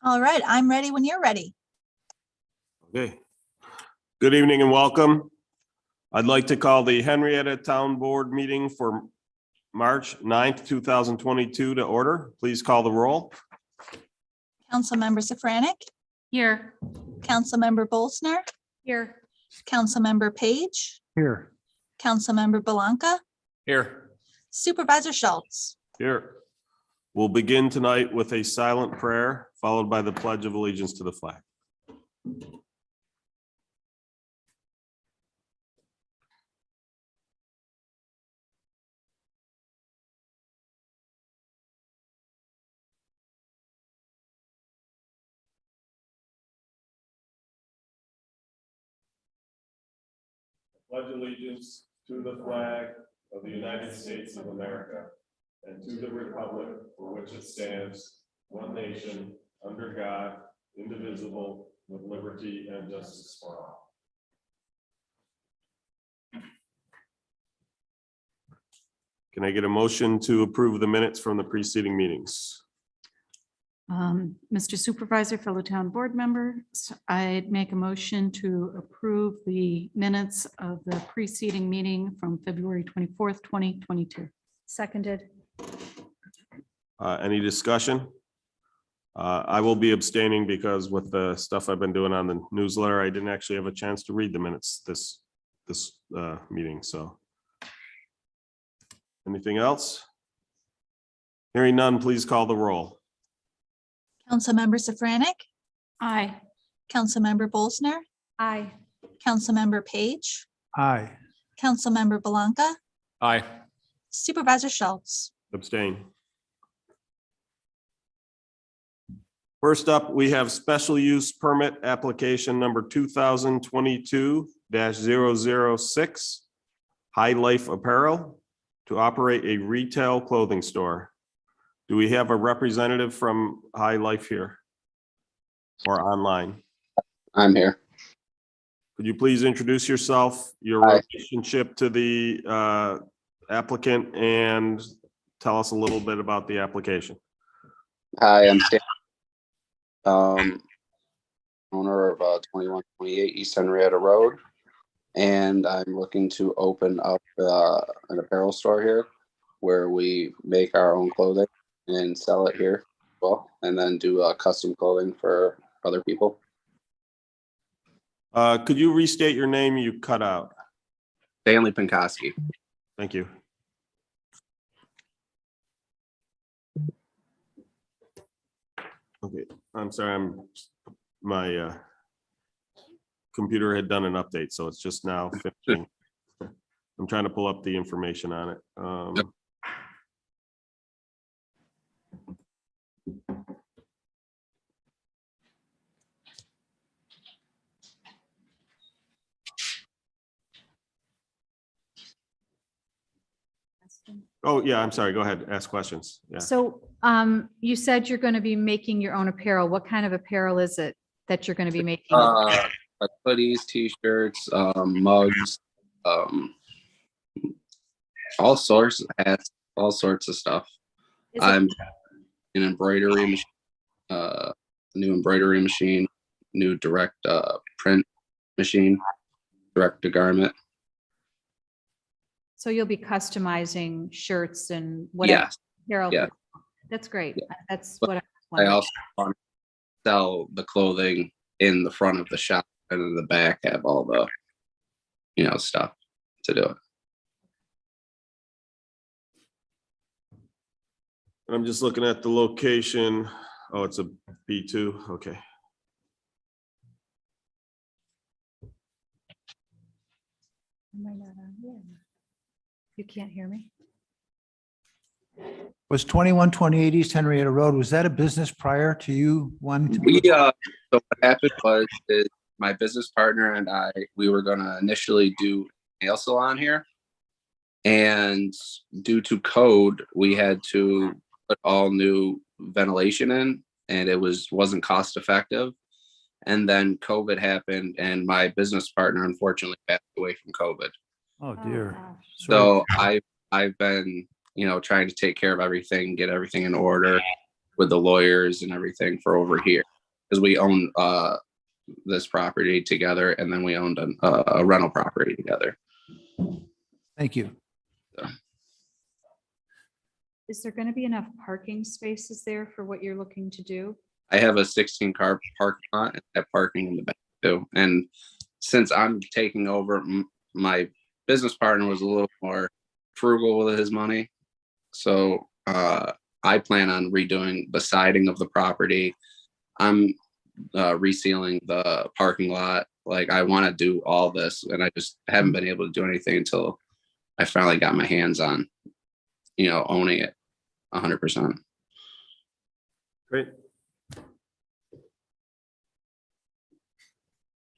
All right, I'm ready when you're ready. Okay. Good evening and welcome. I'd like to call the Henrietta Town Board meeting for March 9th, 2022 to order. Please call the roll. Councilmember Safranek, Here. Councilmember Bolsner, Here. Councilmember Page, Here. Councilmember Belanca, Here. Supervisor Schultz. Here. We'll begin tonight with a silent prayer, followed by the Pledge of Allegiance to the flag. Pledge allegiance to the flag of the United States of America and to the republic for which it stands, one nation, under God, indivisible, with liberty and justice for all. Can I get a motion to approve the minutes from the preceding meetings? Mr. Supervisor, fellow town board members, I'd make a motion to approve the minutes of the preceding meeting from February 24th, 2022. Seconded. Any discussion? I will be abstaining because with the stuff I've been doing on the newsletter, I didn't actually have a chance to read the minutes this meeting, so. Anything else? Hearing none, please call the roll. Councilmember Safranek, Aye. Councilmember Bolsner, Aye. Councilmember Page, Aye. Councilmember Belanca, Aye. Supervisor Schultz. Abstain. First up, we have special use permit application number 2022-006, High Life Apparel, to operate a retail clothing store. Do we have a representative from High Life here or online? I'm here. Could you please introduce yourself, your Hi. relationship to the applicant, and tell us a little bit about the application? Hi, I'm Stan. Owner of 2128 East Henrietta Road. And I'm looking to open up an apparel store here where we make our own clothing and sell it here as well, and then do custom clothing for other people. Could you restate your name? You cut out. Stanley Pinkoski. Thank you. Okay, I'm sorry, my computer had done an update, so it's just now finishing. I'm trying to pull up the information on it. Oh, yeah, I'm sorry. Go ahead. Ask questions. Yeah. So you said you're going to be making your own apparel. What kind of apparel is it that you're going to be making? Like hoodies, t-shirts, mugs, all sorts of hats, all sorts of stuff. Is it- I'm an embroidery machine, new embroidery machine, new direct print machine, direct to garment. So you'll be customizing shirts and whatever. Yes, Apparel. yeah. That's great. Yeah. That's But what I I wanted. also want to sell the clothing in the front of the shop, and in the back have all the, stuff to do it. I'm just looking at the location. Oh, it's a B2. Okay. Am I not on? Yeah. You can't hear me? Was 2128 East Henrietta Road, was that a business prior to you wanting to? So what happened was is my business partner and we were gonna initially do a nail salon here. And due to code, we had to put all new ventilation in, and it wasn't cost effective. And then COVID happened and my business partner unfortunately passed away from COVID. Oh, dear. gosh. So I've been, trying to take care of everything, get everything in order with the lawyers and everything for over here. because we own this property together, and then we owned a rental property together. Thank you. Is there going to be enough parking spaces there for what you're looking to do? I have a 16-car parking lot and I have parking in the back too. And since I'm taking over, my business partner was a little more frugal with his money. So I plan on redoing the siding of the property. I'm resealing the parking lot. Like, I want to do all this, and I just haven't been able to do anything until I finally got my hands on, owning it 100%. Great.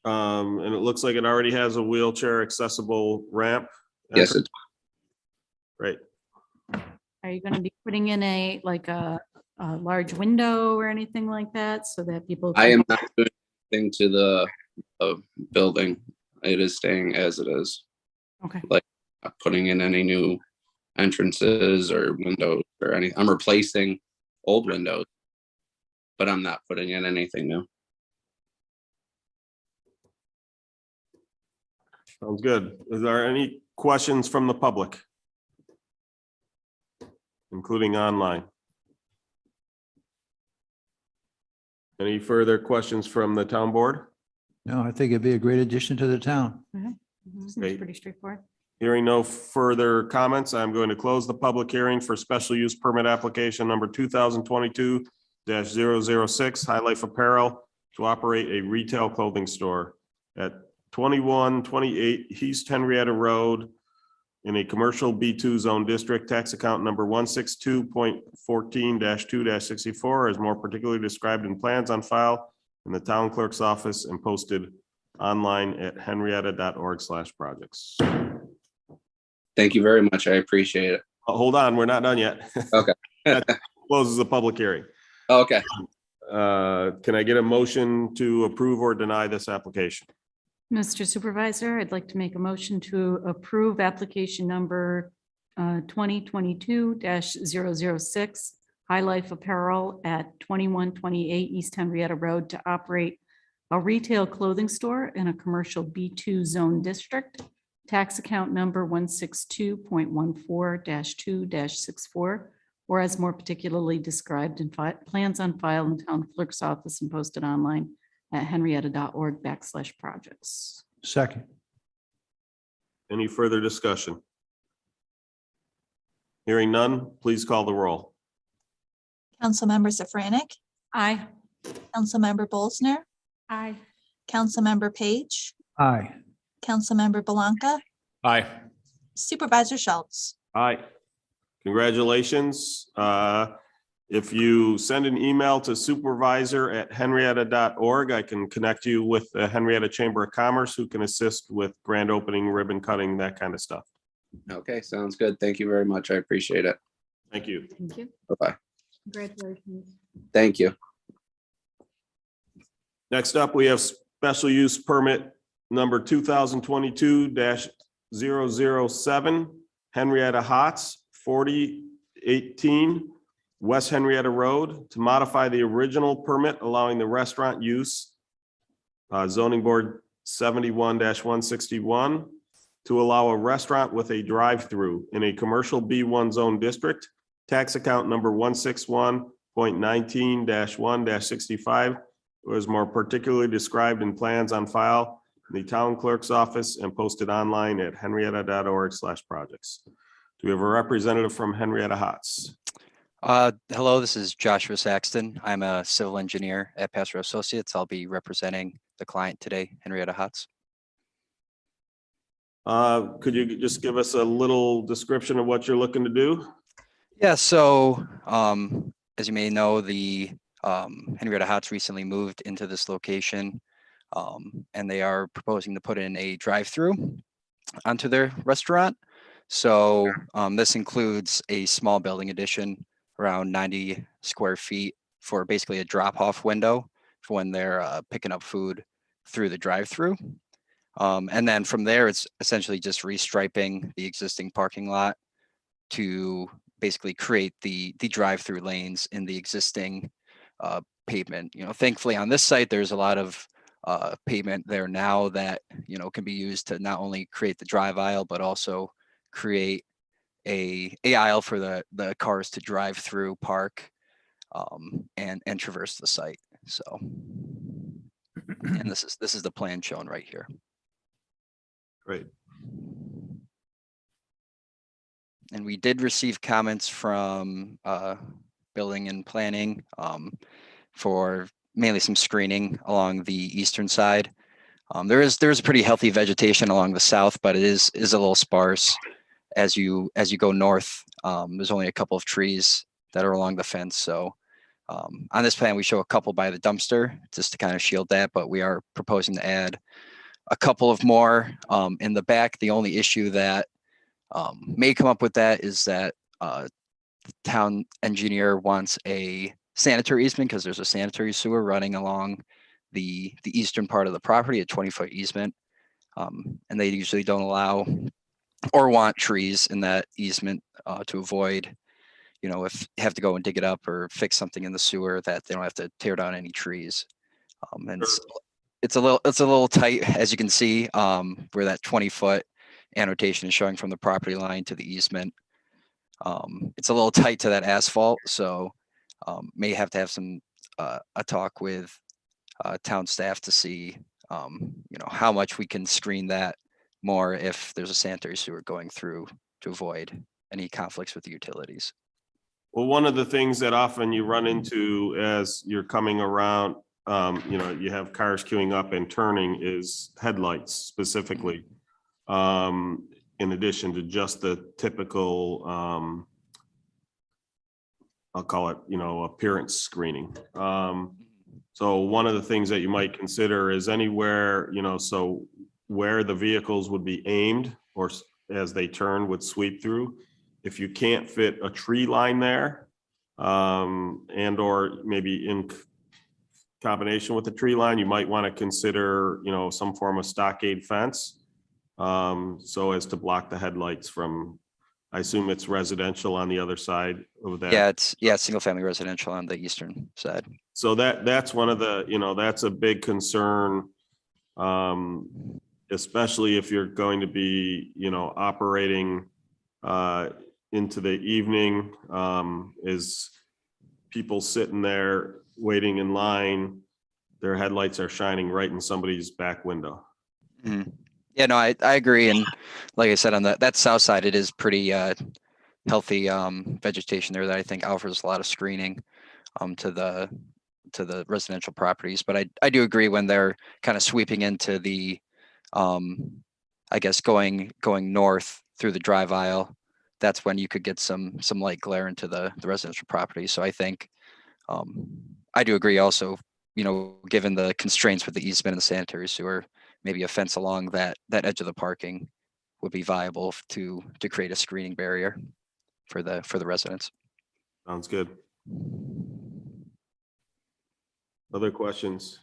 And it looks like it already has a wheelchair accessible ramp. Yes, it's Great. Are you going to be putting in a large window or anything like that so that people? I am not doing anything to the building. It is staying as it is. Okay. Like, not putting in any new entrances or windows or anything. I'm replacing old windows, but I'm not putting in anything new. Sounds good. Is there any questions from the public? Including online? Any further questions from the town board? No, I think it'd be a great addition to the town. Seems Great. pretty straightforward. Hearing no further comments, I'm going to close the public hearing for special use permit application number 2022-006, High Life Apparel, to operate a retail clothing store at 2128 East Henrietta Road in a commercial B2 zone district, tax account number 162.14-2-64, as more particularly described in plans on file in the town clerk's office and posted online at henrietta.org/projects. Thank you very much. I appreciate it. Hold on, we're not done yet. Okay. That closes the public hearing. Okay. Can I get a motion to approve or deny this application? Mr. Supervisor, I'd like to make a motion to approve application number 2022-006, High Life Apparel at 2128 East Henrietta Road to operate a retail clothing store in a commercial B2 zone district, tax account number 162.14-2-64, or as more particularly described in plans on file in town clerk's office and posted online at henrietta.org/projects. Second. Any further discussion? Hearing none, please call the roll. Councilmember Safranik, Aye. Councilmember Bolsner, Aye. Councilmember Page, Aye. Councilmember Belanca, Aye. Supervisor Schultz. Aye. Congratulations. If you send an email to supervisor@henrietta.org, I can connect you with the Henrietta Chamber of Commerce, who can assist with grand opening, ribbon cutting, that kind of stuff. Okay. Sounds good. Thank you very much. I appreciate it. Thank you. Thank you. Bye-bye. Congratulations. Thank you. Next up, we have special use permit number 2022-007, Henrietta Hots, 4018 West Henrietta Road, to modify the original permit allowing the restaurant use, zoning board 71-161, to allow a restaurant with a drive-through in a commercial B1 zone district, tax account number 161.19-1-65, was more particularly described in plans on file in the town clerk's office and posted online at henrietta.org/projects. Do we have a representative from Henrietta Hots? Hello, this is Joshua Saxton. I'm a civil engineer at Pastor Associates. I'll be representing the client today, Henrietta Hots. Could you just give us a little description of what you're looking to do? Yeah, so as you may know, the Henrietta Hots recently moved into this location, and they are proposing to put in a drive-through onto their restaurant. So this includes a small building addition around 90 square feet for basically a drop-off window for when they're picking up food through the drive-through. And then from there, it's essentially just restriping the existing parking lot to basically create the drive-through lanes in the existing pavement. Thankfully on this site, there's a lot of pavement there now that, can be used to not only create the drive aisle, but also create a aisle for the cars to drive through, park, and traverse the site. So, and this is the plan shown right here. Great. And we did receive comments from building and planning for mainly some screening along the eastern side. There's a pretty healthy vegetation along the south, but it is a little sparse as you go north. There's only a couple of trees that are along the fence. So on this plan, we show a couple by the dumpster just to kind of shield that, but we are proposing to add a couple of more in the back. The only issue that may come up with that is that the town engineer wants a sanitary easement because there's a sanitary sewer running along the eastern part of the property, a 20-foot easement. And they usually don't allow or want trees in that easement to avoid, if you have to go and dig it up or fix something in the sewer, that they don't have to tear down any trees. And it's a little tight, as you can see, where that 20-foot annotation is showing from the property line to the easement. It's a little tight to that asphalt, so may have to have some a talk with town staff to see how much we can screen that more if there's a sanitary sewer going through to avoid any conflicts with the utilities. Well, one of the things that often you run into as you're coming around, you have cars queuing up and turning, is headlights specifically. In addition to just the typical, I'll call it, appearance screening. So one of the things that you might consider is anywhere, so where the vehicles would be aimed or as they turn would sweep through. If you can't fit a tree line there, and or maybe in combination with the tree line, you might want to consider, some form of stockade fence, so as to block the headlights from, I assume it's residential on the other side of that. Yeah, it's single family residential on the eastern side. So that's one of the, that's a big concern, especially if you're going to be, operating into the evening, is people sitting there waiting in line, their headlights are shining right in somebody's back window. Mhm. Yeah, no, I agree. And like I said, on that south side, it is pretty healthy vegetation there that I think offers a lot of screening to the residential properties. But I do agree when they're kind of sweeping into the, I guess, going north through the drive aisle, that's when you could get some light glare into the residential property. So I think I do agree also, given the constraints with the easement and the sanitary sewer, maybe a fence along that edge of the parking would be viable to create a screening barrier for the residents. Sounds good. Other questions?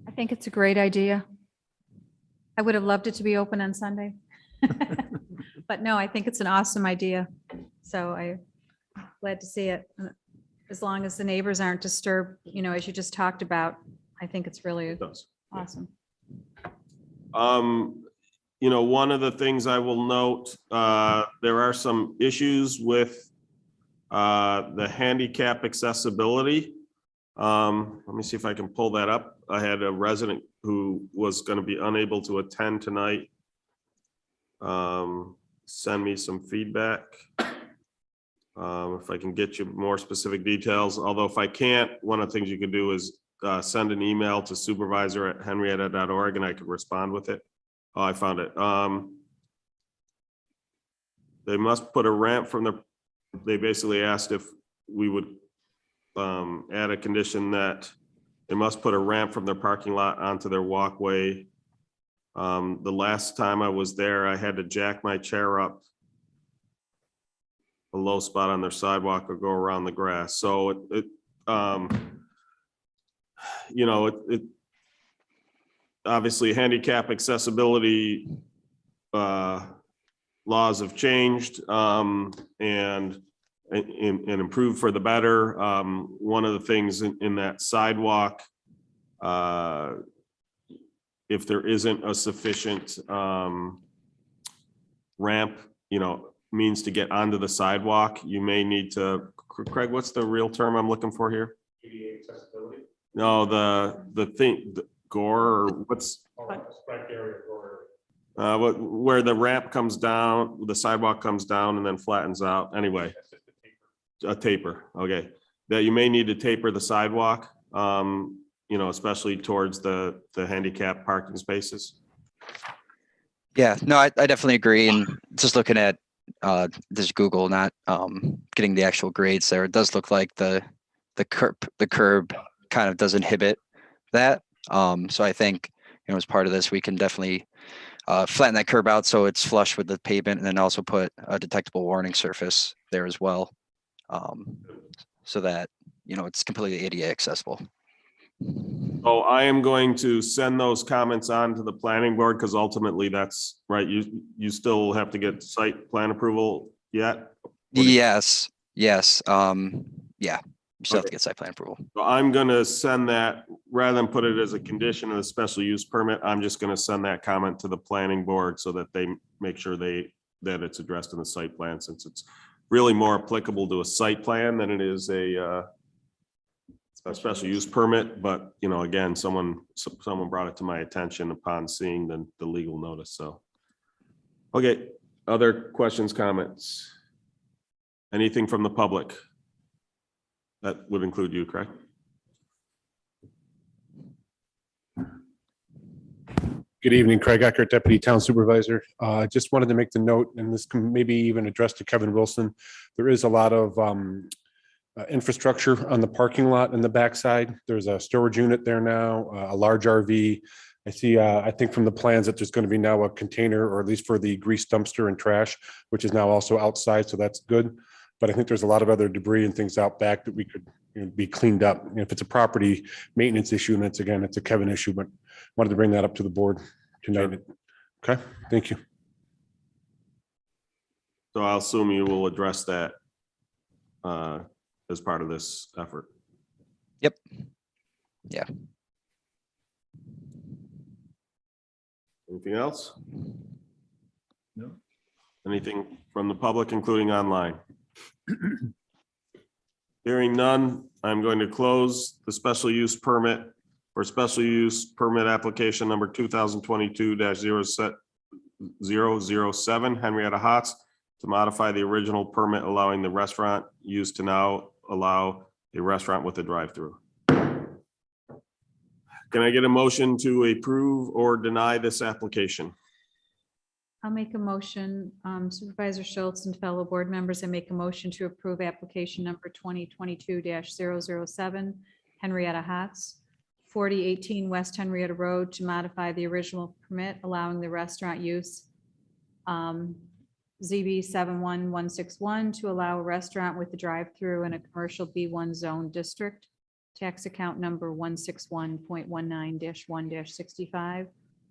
I think it's a great idea. I would have loved it to be open on Sunday. But no, I think it's an awesome idea. So I'm glad to see it. As long as the neighbors aren't disturbed, as you just talked about, I think it's really It does. awesome. One of the things I will note, there are some issues with the handicap accessibility. Let me see if I can pull that up. I had a resident who was going to be unable to attend tonight. Send me some feedback. If I can get you more specific details, although if I can't, one of the things you can do is send an email to supervisor@henrietta.org and I could respond with it. Oh, I found it. They must put a ramp they basically asked if we would add a condition that they must put a ramp from their parking lot onto their walkway. The last time I was there, I had to jack my chair up a low spot on their sidewalk or go around the grass. So it obviously handicap accessibility laws have changed, and and improve for the better. One of the things in that sidewalk, if there isn't a sufficient ramp, means to get onto the sidewalk, you may need to, Craig, what's the real term I'm looking for here? ADA accessibility. No, the thing, gore, or what's, Strike area or. where the ramp comes down, the sidewalk comes down and then flattens out. Anyway, a taper, okay. That you may need to taper the sidewalk, especially towards the handicap parking spaces. Yeah, no, I definitely agree. And just looking at this Google, not getting the actual grades there, it does look like the curb kind of does inhibit that. So I think, as part of this, we can definitely flatten that curb out so it's flush with the pavement, and then also put a detectable warning surface there as well. So that, it's completely ADA accessible. Oh, I am going to send those comments on to the planning board, because ultimately that's right. You still have to get site plan approval yet? Yes. Yeah, you still have to Okay. get site plan approval. So I'm gonna send that, rather than put it as a condition of the special use permit, I'm just gonna send that comment to the planning board so that they make sure that it's addressed in the site plan, since it's really more applicable to a site plan than it is a special use permit. But, again, someone brought it to my attention upon seeing the legal notice, so. Okay, other questions, comments? Anything from the public? That would include you, correct? Good evening, Craig Eckert, Deputy Town Supervisor. Just wanted to make the note, and this can maybe even address to Kevin Wilson. There is a lot of infrastructure on the parking lot in the backside. There's a storage unit there now, a large RV. I see, I think from the plans that there's going to be now a container, or at least for the grease dumpster and trash, which is now also outside, so that's good. But I think there's a lot of other debris and things out back that we could be cleaned up. If it's a property maintenance issue, and it's a Kevin issue, but wanted to bring that up to the board tonight. Sure. Okay, thank you. So I'll assume you will address that as part of this effort. Yep. Yeah. Anything else? No. Anything from the public, including online? Hearing none, I'm going to close the special use permit for special use permit application number 2022-007 Henrietta Hotz to modify the original permit allowing the restaurant use to now allow a restaurant with a drive-through. Can I get a motion to approve or deny this application? I'll make a motion, Supervisor Schultz and fellow board members, I make a motion to approve application number 2022-007 Henrietta Hotz, 4018 West Henrietta Road, to modify the original permit allowing the restaurant use ZB 71161 to allow a restaurant with a drive-through in a commercial B1 zone district, tax account number 161.19-1-65.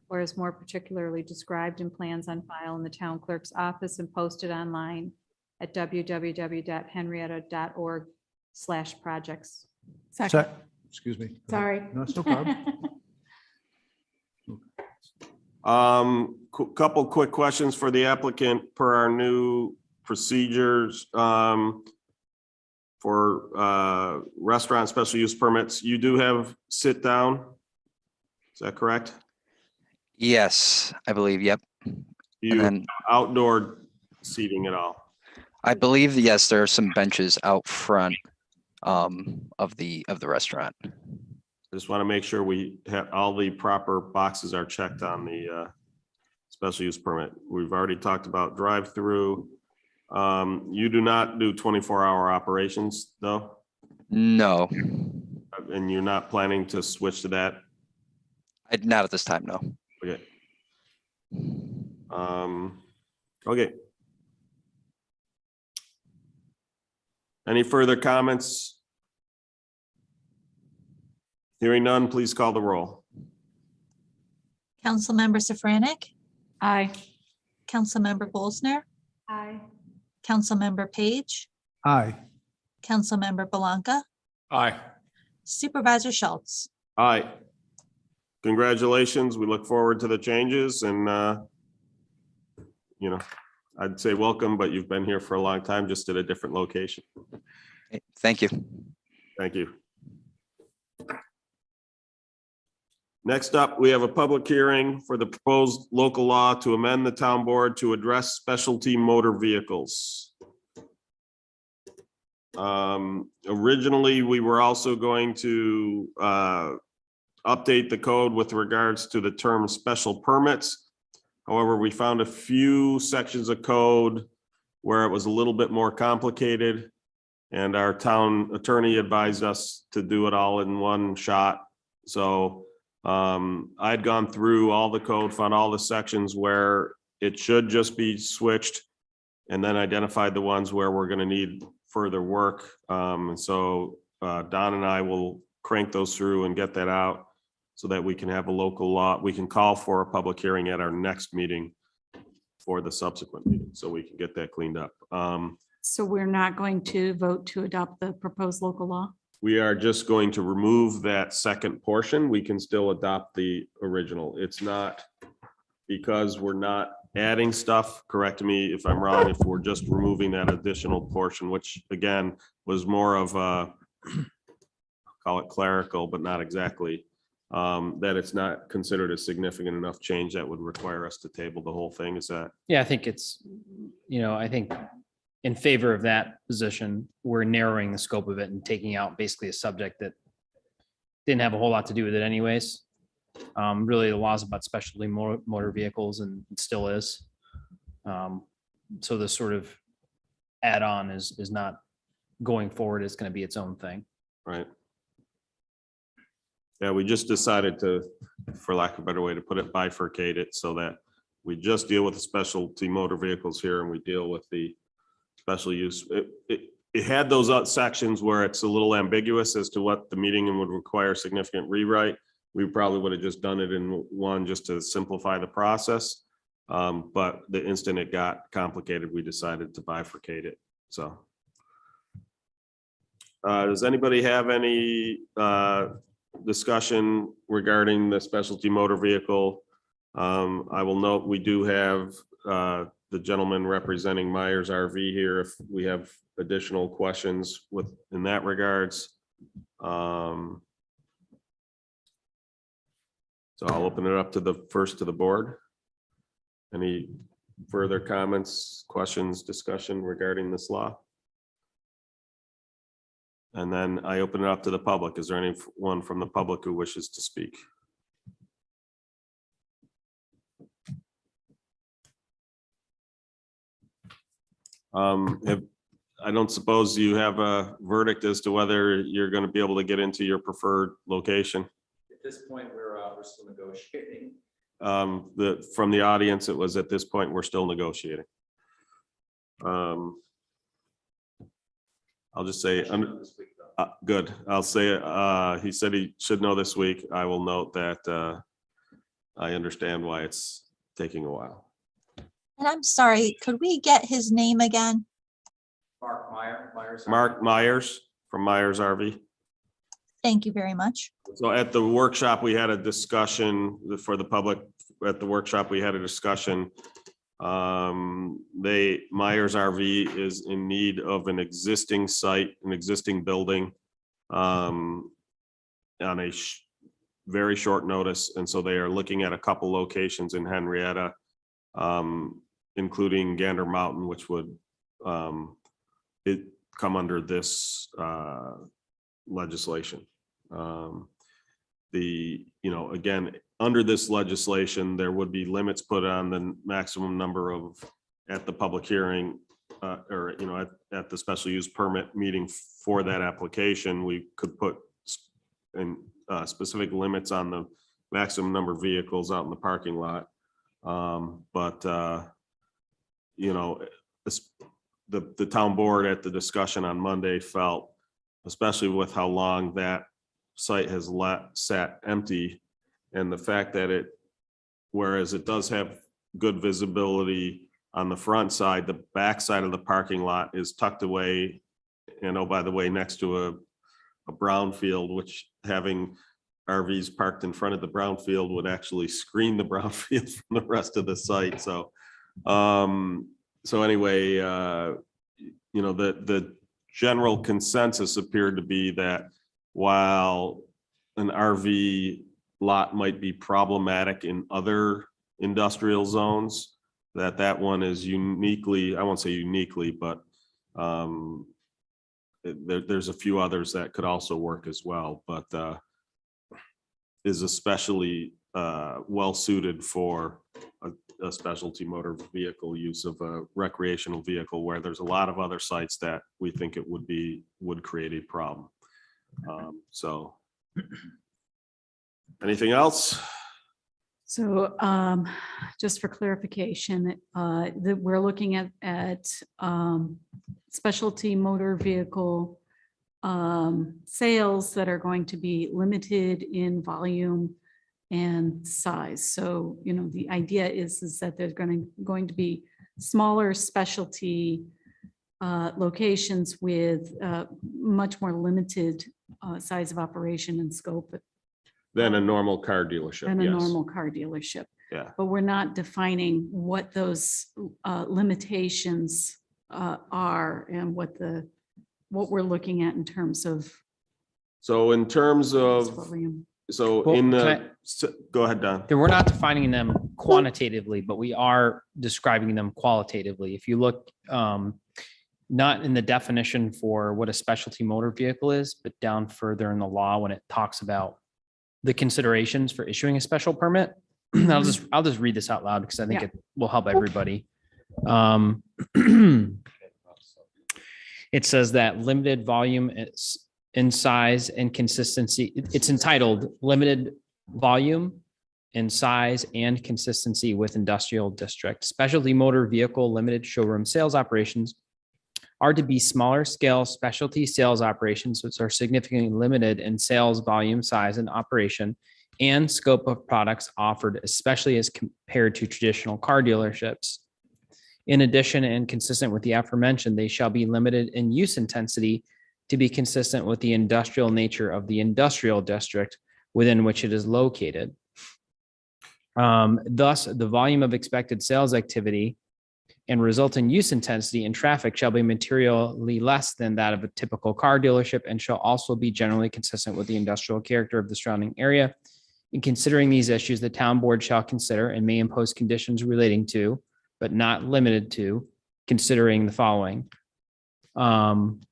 Or as more particularly described in plans on file in the town clerk's office and posted online at www.henrietta.org/projects. Second, Excuse me. sorry. No, it's no problem. Couple quick questions for the applicant per our new procedures. For restaurant special use permits, you do have sit down. Is that correct? Yes, I believe. Yep. You And then outdoor seating at all? I believe, yes, there are some benches out front of the restaurant. I just want to make sure we have all the proper boxes are checked on the special use permit. We've already talked about drive-through. You do not do 24-hour operations though? No, And you're not planning to switch to that? not at this time. No. Okay. Okay. Any further comments? Hearing none, please call the roll. Councilmember Safranik, Aye. Councilmember Bolsner, Aye. Councilmember Page, Aye. Councilmember Belanca, Aye. Supervisor Schultz. Aye. Congratulations. We look forward to the changes and, I'd say welcome, but you've been here for a long time, just at a different location. Thank you. Thank you. Next up, we have a public hearing for the proposed local law to amend the town board to address specialty motor vehicles. Originally, we were also going to update the code with regards to the term special permits. However, we found a few sections of code where it was a little bit more complicated, and our town attorney advised us to do it all in one shot. So I'd gone through all the code, found all the sections where it should just be switched, and then identified the ones where we're going to need further work. And so Don and I will crank those through and get that out so that we can have a local law. We can call for a public hearing at our next meeting for the subsequent meeting, so we can get that cleaned up. So we're not going to vote to adopt the proposed local law? We are just going to remove that second portion. We can still adopt the original. It's not, because we're not adding stuff, correct me if I'm wrong, if we're just removing that additional portion, which again was more of a, call it clerical, but not exactly, that it's not considered a significant enough change that would require us to table the whole thing. Is that? Yeah, I think it's, I think in favor of that position, we're narrowing the scope of it and taking out basically a subject that didn't have a whole lot to do with it anyways. Really, the law's about specialty motor vehicles, and it still is. So this sort of add-on is not going forward. It's going to be its own thing. Right. Yeah, we just decided to, for lack of a better way to put it, bifurcate it so that we just deal with the specialty motor vehicles here and we deal with the special use. It had those sections where it's a little ambiguous as to what the meeting would require significant rewrite. We probably would have just done it in one just to simplify the process. But the instant it got complicated, we decided to bifurcate it. So does anybody have any discussion regarding the specialty motor vehicle? I will note we do have the gentleman representing Myers RV here if we have additional questions in that regards. So I'll open it up to the board. Any further comments, questions, discussion regarding this law? And then I open it up to the public. Is there anyone from the public who wishes to speak? I don't suppose you have a verdict as to whether you're going to be able to get into your preferred location? At this point, we're still negotiating. From the audience, it was at this point, we're still negotiating. I'll just say, good. I'll say, he said he should know this week. I will note that I understand why it's taking a while. And I'm sorry, could we get his name again? Mark Myers from Myers RV. Thank you very much. So at the workshop, we had a discussion for the public. At the workshop, we had a discussion. Myers RV is in need of an existing site, an existing building on a very short notice. And so they are looking at a couple locations in Henrietta, including Gander Mountain, which would come under this legislation. Again, under this legislation, there would be limits put on the maximum number of, at the public hearing, or at the special use permit meeting for that application, we could put in specific limits on the maximum number of vehicles out in the parking lot. The town board at the discussion on Monday felt, especially with how long that site has sat empty, and the fact that whereas it does have good visibility on the front side, the back side of the parking lot is tucked away And oh, by the way, next to a brownfield, which having RVs parked in front of the brownfield would actually screen the brownfield from the rest of the site. So, so anyway, the general consensus appeared to be that while an RV lot might be problematic in other industrial zones, that one is uniquely, I won't say uniquely, but there's a few others that could also work as well, but is especially well suited for a specialty motor vehicle use of a recreational vehicle, where there's a lot of other sites that we think it would create a problem. So anything else? So just for clarification, that we're looking at specialty motor vehicle sales that are going to be limited in volume and size. So, the idea is that there's going to be smaller specialty locations with much more limited size of operation and scope Than a normal car dealership. than a Yes. normal car dealership. Yeah. But we're not defining what those limitations are and what we're looking at in terms of So in terms of, volume. so Well, in can go ahead, Don. Then we're not defining them quantitatively, but we are describing them qualitatively. If you look, not in the definition for what a specialty motor vehicle is, but down further in the law when it talks about the considerations for issuing a special permit. I'll just read this out loud because I think Yeah. it will help everybody. It says that limited volume is in size and consistency. It's entitled Limited Volume in Size and Consistency with Industrial District. Specialty motor vehicle limited showroom sales operations are to be smaller scale specialty sales operations, which are significantly limited in sales volume, size, and operation and scope of products offered, especially as compared to traditional car dealerships. In addition, and consistent with the aforementioned, they shall be limited in use intensity to be consistent with the industrial nature of the industrial district within which it is located. Thus, the volume of expected sales activity and resultant use intensity and traffic shall be materially less than that of a typical car dealership and shall also be generally consistent with the industrial character of the surrounding area. In considering these issues, the town board shall consider and may impose conditions relating to, but not limited to, considering the following. And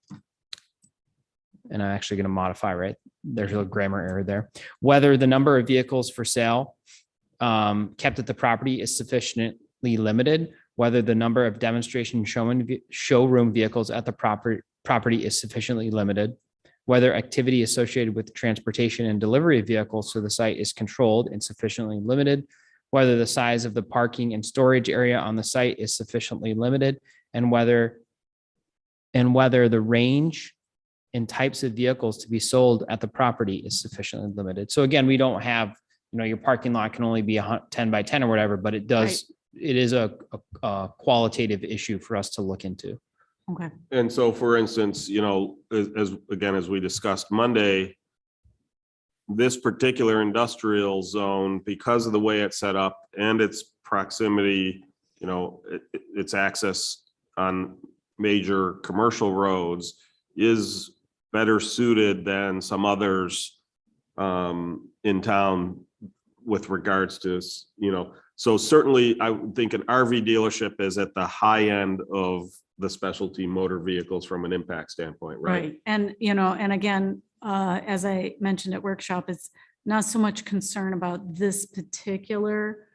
I'm actually going to modify, right? There's a grammar error there. Whether the number of vehicles for sale kept at the property is sufficiently limited, whether the number of demonstration showroom vehicles at the property is sufficiently limited, whether activity associated with transportation and delivery of vehicles to the site is controlled and sufficiently limited, whether the size of the parking and storage area on the site is sufficiently limited, and whether the range and types of vehicles to be sold at the property is sufficiently limited. So again, we don't have, your parking lot can only be 10 by 10 or whatever, but it does, it is a qualitative issue for us to look into. Okay. And so, for instance, as we discussed Monday, this particular industrial zone, because of the way it's set up and its proximity, its access on major commercial roads is better suited than some others in town with regards to, so certainly I would think an RV dealership is at the high end of the specialty motor vehicles from an impact standpoint, right? Right. And, and again, as I mentioned at workshop, it's not so much concern about this particular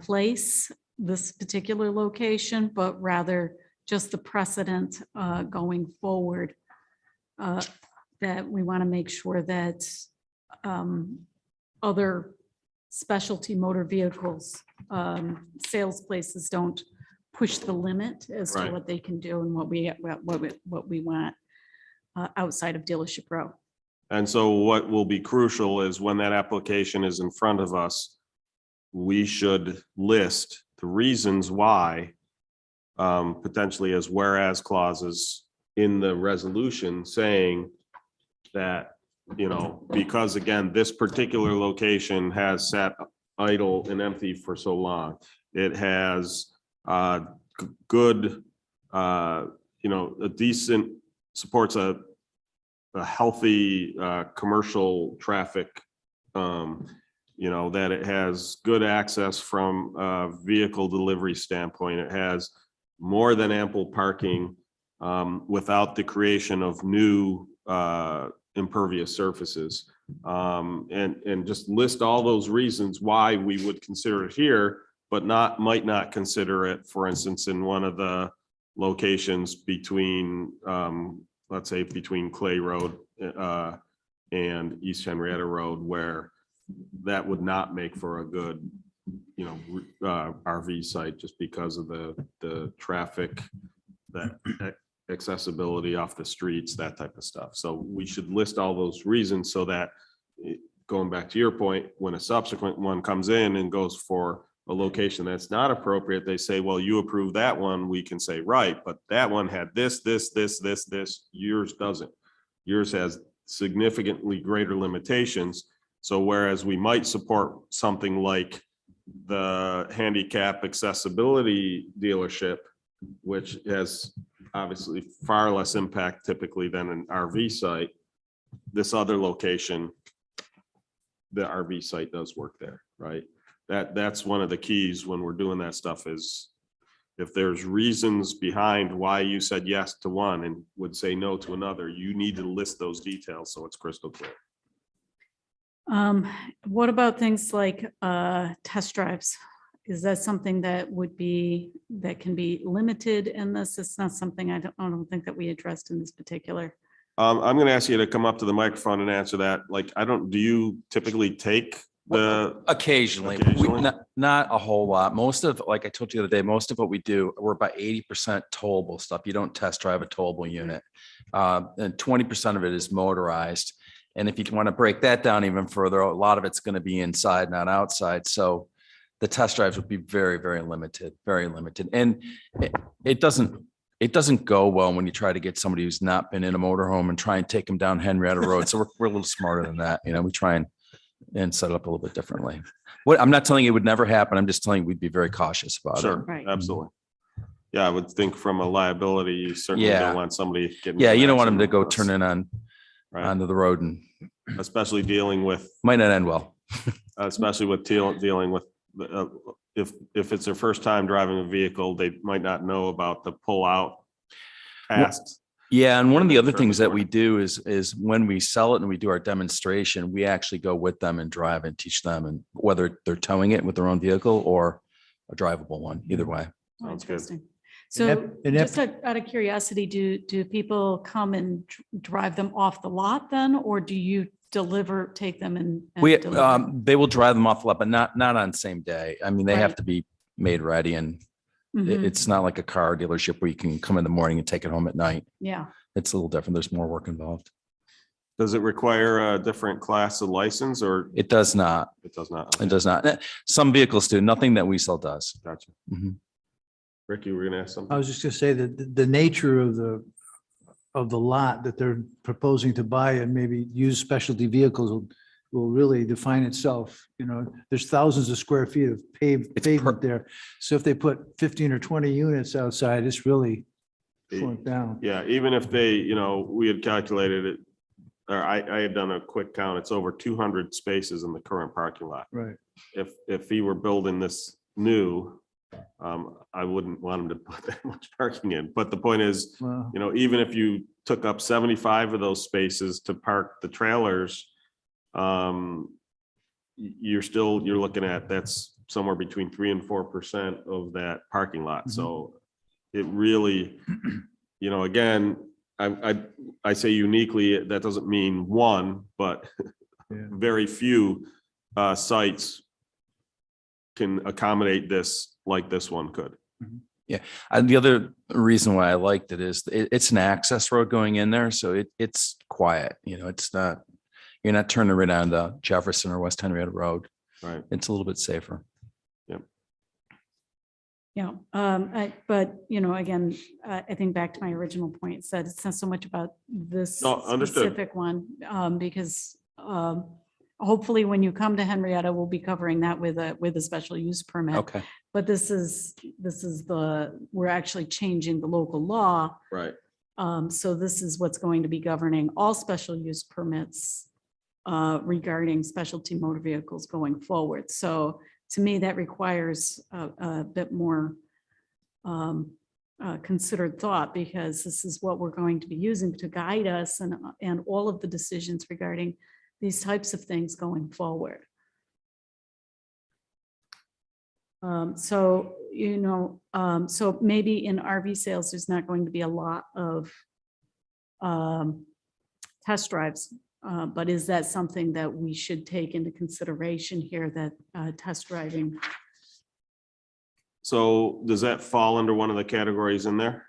place, this particular location, but rather just the precedent going forward, that we want to make sure that other specialty motor vehicles sales places don't push the limit as to Right. what they can do and what we want outside of dealership row. And so what will be crucial is when that application is in front of us, we should list the reasons why, potentially as whereas clauses in the resolution saying that, because again, this particular location has sat idle and empty for so long. It has good, a decent, supports a healthy commercial traffic, that it has good access from a vehicle delivery standpoint. It has more than ample parking without the creation of new impervious surfaces. And just list all those reasons why we would consider it here, but might not consider it, for instance, in one of the locations between, let's say between Clay Road and East Henrietta Road, where that would not make for a good, RV site, just because of the traffic, that accessibility off the streets, that type of stuff. So we should list all those reasons so that, going back to your point, when a subsequent one comes in and goes for a location that's not appropriate, they say, well, you approve that one, we can say, right, but that one had this, yours doesn't. Yours has significantly greater limitations. So whereas we might support something like the Handicap Accessibility dealership, which has obviously far less impact typically than an RV site, this other location, the RV site does work there, right? That's one of the keys when we're doing that stuff, is if there's reasons behind why you said yes to one and would say no to another, you need to list those details so it's crystal clear. What about things like test drives? Is that something that can be limited in this? It's not something I don't think that we addressed in this particular. I'm going to ask you to come up to the microphone and answer that. Like, do you typically take Occasionally, Occasionally? not a whole lot. Most of, like I told you the other day, most of what we do, we're about 80% towable stuff. You don't test drive a towable unit. And 20% of it is motorized. And if you want to break that down even further, a lot of it's going to be inside, not outside. So the test drives would be very, very limited, very limited. And it doesn't go well when you try to get somebody who's not been in a motorhome and try and take them down Henrietta Road. So we're a little smarter than that. We try and set it up a little bit differently. I'm not telling you it would never happen. I'm just telling you we'd be very cautious about it. Sure, Right. absolutely. Yeah, I would think from a liability, you certainly Yeah. don't want somebody getting. Yeah, in an you don't want them to accident go with us, turn in right? onto the road, and Especially dealing with, might not end well. dealing with, if it's their first time driving a vehicle, they might not know about the pull out past. Yeah, and one of the other Sure, things that we before. do is when we sell it and we do our demonstration, we actually go with them and drive and teach them, and whether they're towing it with their own vehicle or a drivable one, either way. Oh, Sounds good. interesting. And So and just out of curiosity, do people come and drive them off the lot then, or do you take them and deliver? They will drive them off the lot, but not on same day. I mean, they have Right. to be made ready, and Mhm. it's not like a car dealership where you can come in the morning and take it home at night. Yeah. It's a little different. There's more work involved. Does it require a different class of license, or It does not. it does not? It does not. Some vehicles do. Nothing that we sell does. Gotcha. Mhm. Rick, you were gonna ask I something? was just gonna say that the nature of the lot that they're proposing to buy and maybe use specialty vehicles will really define itself. There's thousands of square feet of pavement there. So if they put 15 or 20 units outside, it's really slowing down. Yeah, even if they, we had calculated it, or I had done a quick count, it's over 200 spaces in the current parking lot. Right. If he were building this new, I wouldn't want him to put that much parking in. But the point is, Well, even if you took up 75 of those spaces to park the trailers, you're looking at, that's somewhere between 3% and 4% of that parking lot. Mhm. So it really, again, I say uniquely, that doesn't mean one, but Yeah. very few sites can accommodate this like this one could. And the other reason why I liked it is it's an access road going in there. So it's quiet, it's not, you're not turning right onto Jefferson or West Henrietta Road. Right. It's a little bit safer. Yeah, but again, I think back to my original point, said it's not so much about this No, understood. specific one, because hopefully when you come to Henrietta, we'll be covering that with a special use permit. Okay, But this is we're actually changing the local law. Right. So this is what's going to be governing all special use permits regarding specialty motor vehicles going forward. So to me, that requires a bit more considered thought, because this is what we're going to be using to guide us and all of the decisions regarding these types of things going forward. So maybe in RV sales, there's not going to be a lot of test drives. But is that something that we should take into consideration here, that test driving? So does that fall under one of the categories in there?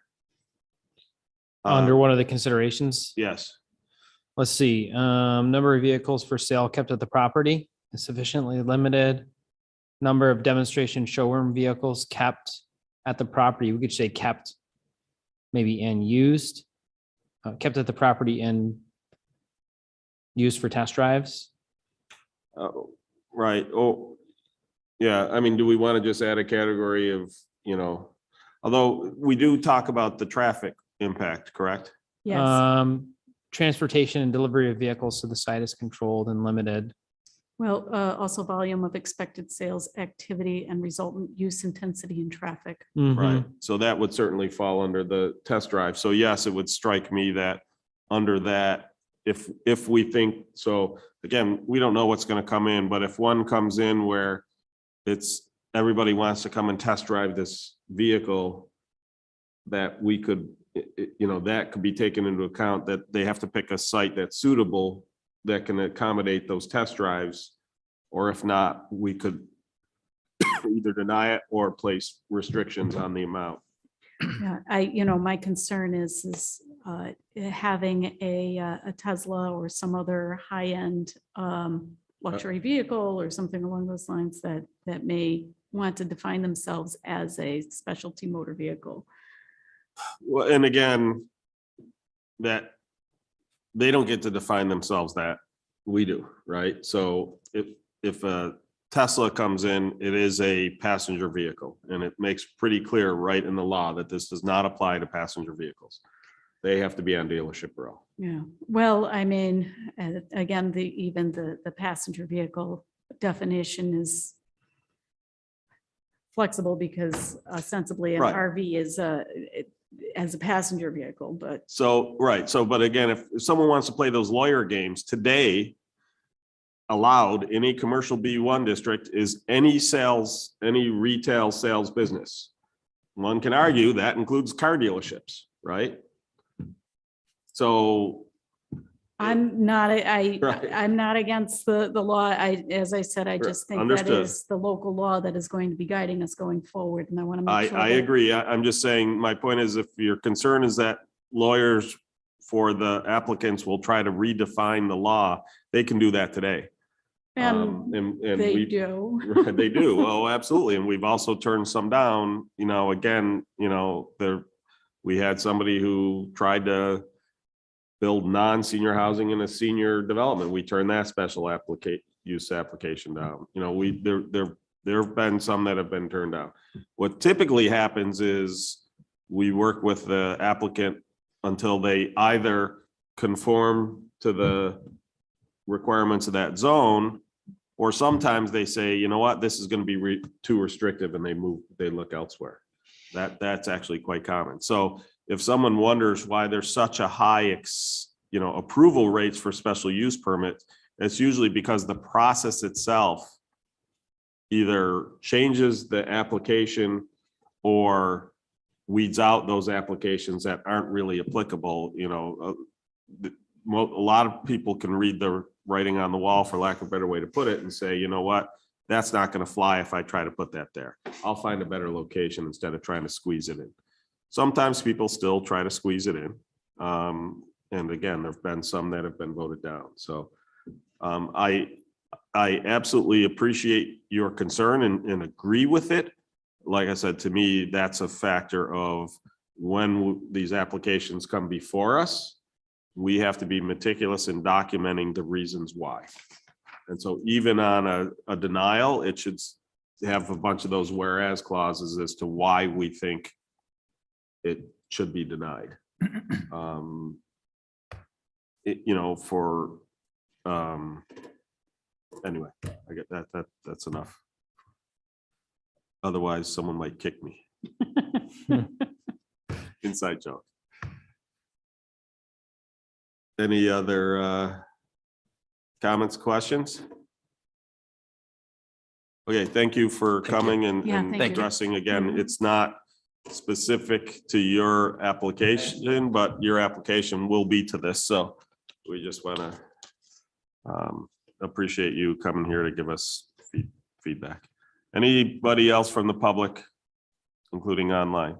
Under one of the considerations, Yes. let's see, number of vehicles for sale kept at the property is sufficiently limited. Number of demonstration showroom vehicles kept at the property, we could say kept, maybe and used, kept at the property and used for test drives. Right. Oh, yeah. I mean, do we want to just add a category of, although we do talk about the traffic impact, correct? Yes. Transportation and delivery of vehicles to the site is controlled and limited. Well, also volume of expected sales activity and resultant use intensity in traffic. Right. So that would certainly fall under the test drive. So yes, it would strike me that under that, if we think, so again, we don't know what's going to come in, but if one comes in where everybody wants to come and test drive this vehicle, that we could, that could be taken into account, that they have to pick a site that's suitable that can accommodate those test drives, or if not, we could either deny it or place restrictions on the amount. Yeah, my concern is having a Tesla or some other high-end luxury vehicle or something along those lines that may want to define themselves as a specialty motor vehicle. Well, and again, that they don't get to define themselves, that we do, right? So if a Tesla comes in, it is a passenger vehicle, and it makes pretty clear right in the law that this does not apply to passenger vehicles. They have to be on dealership row. Yeah, well, I mean, again, even the passenger vehicle definition is flexible, because ostensibly an Right. RV is as a passenger vehicle, but So, right, so, but again, if someone wants to play those lawyer games today, allowed in a commercial B1 district is any retail sales business. One can argue that includes car dealerships, right? So. I'm not, Right. I'm not against the law. As I said, I just think that Understood. is the local law that is going to be guiding us going forward, and I want to make sure. I agree. I'm just saying, my point is, if your concern is that lawyers for the applicants will try to redefine the law, they can do that today. And they we do. They do. Oh, absolutely. And we've also turned some down, again, we had somebody who tried to build non-senior housing in a senior development. We turned that special use application down. There have been some that have been turned down. What typically happens is we work with the applicant until they either conform to the requirements of that zone, or sometimes they say, you know what, this is going to be too restrictive, and they look elsewhere. That's actually quite common. So if someone wonders why there's such a high approval rates for special use permits, it's usually because the process itself either changes the application or weeds out those applications that aren't really applicable. A lot of people can read the writing on the wall, for lack of a better way to put it, and say, you know what, that's not going to fly if I try to put that there. I'll find a better location instead of trying to squeeze it in. Sometimes people still try to squeeze it in. And again, there've been some that have been voted down. So I absolutely appreciate your concern and agree with it. like I said, to me, that's a factor of when these applications come before us, we have to be meticulous in documenting the reasons why. And so even on a denial, it should have a bunch of those whereas clauses as to why we think it should be denied. Anyway, I get that's enough. Otherwise, someone might kick me. Inside joke. Any other comments, questions? Okay, thank you for coming and Yeah, thank you. addressing again. Mhm. It's not specific to your application, but your application will be to this. So we just want to appreciate you coming here to give us feedback. Anybody else from the public, including online?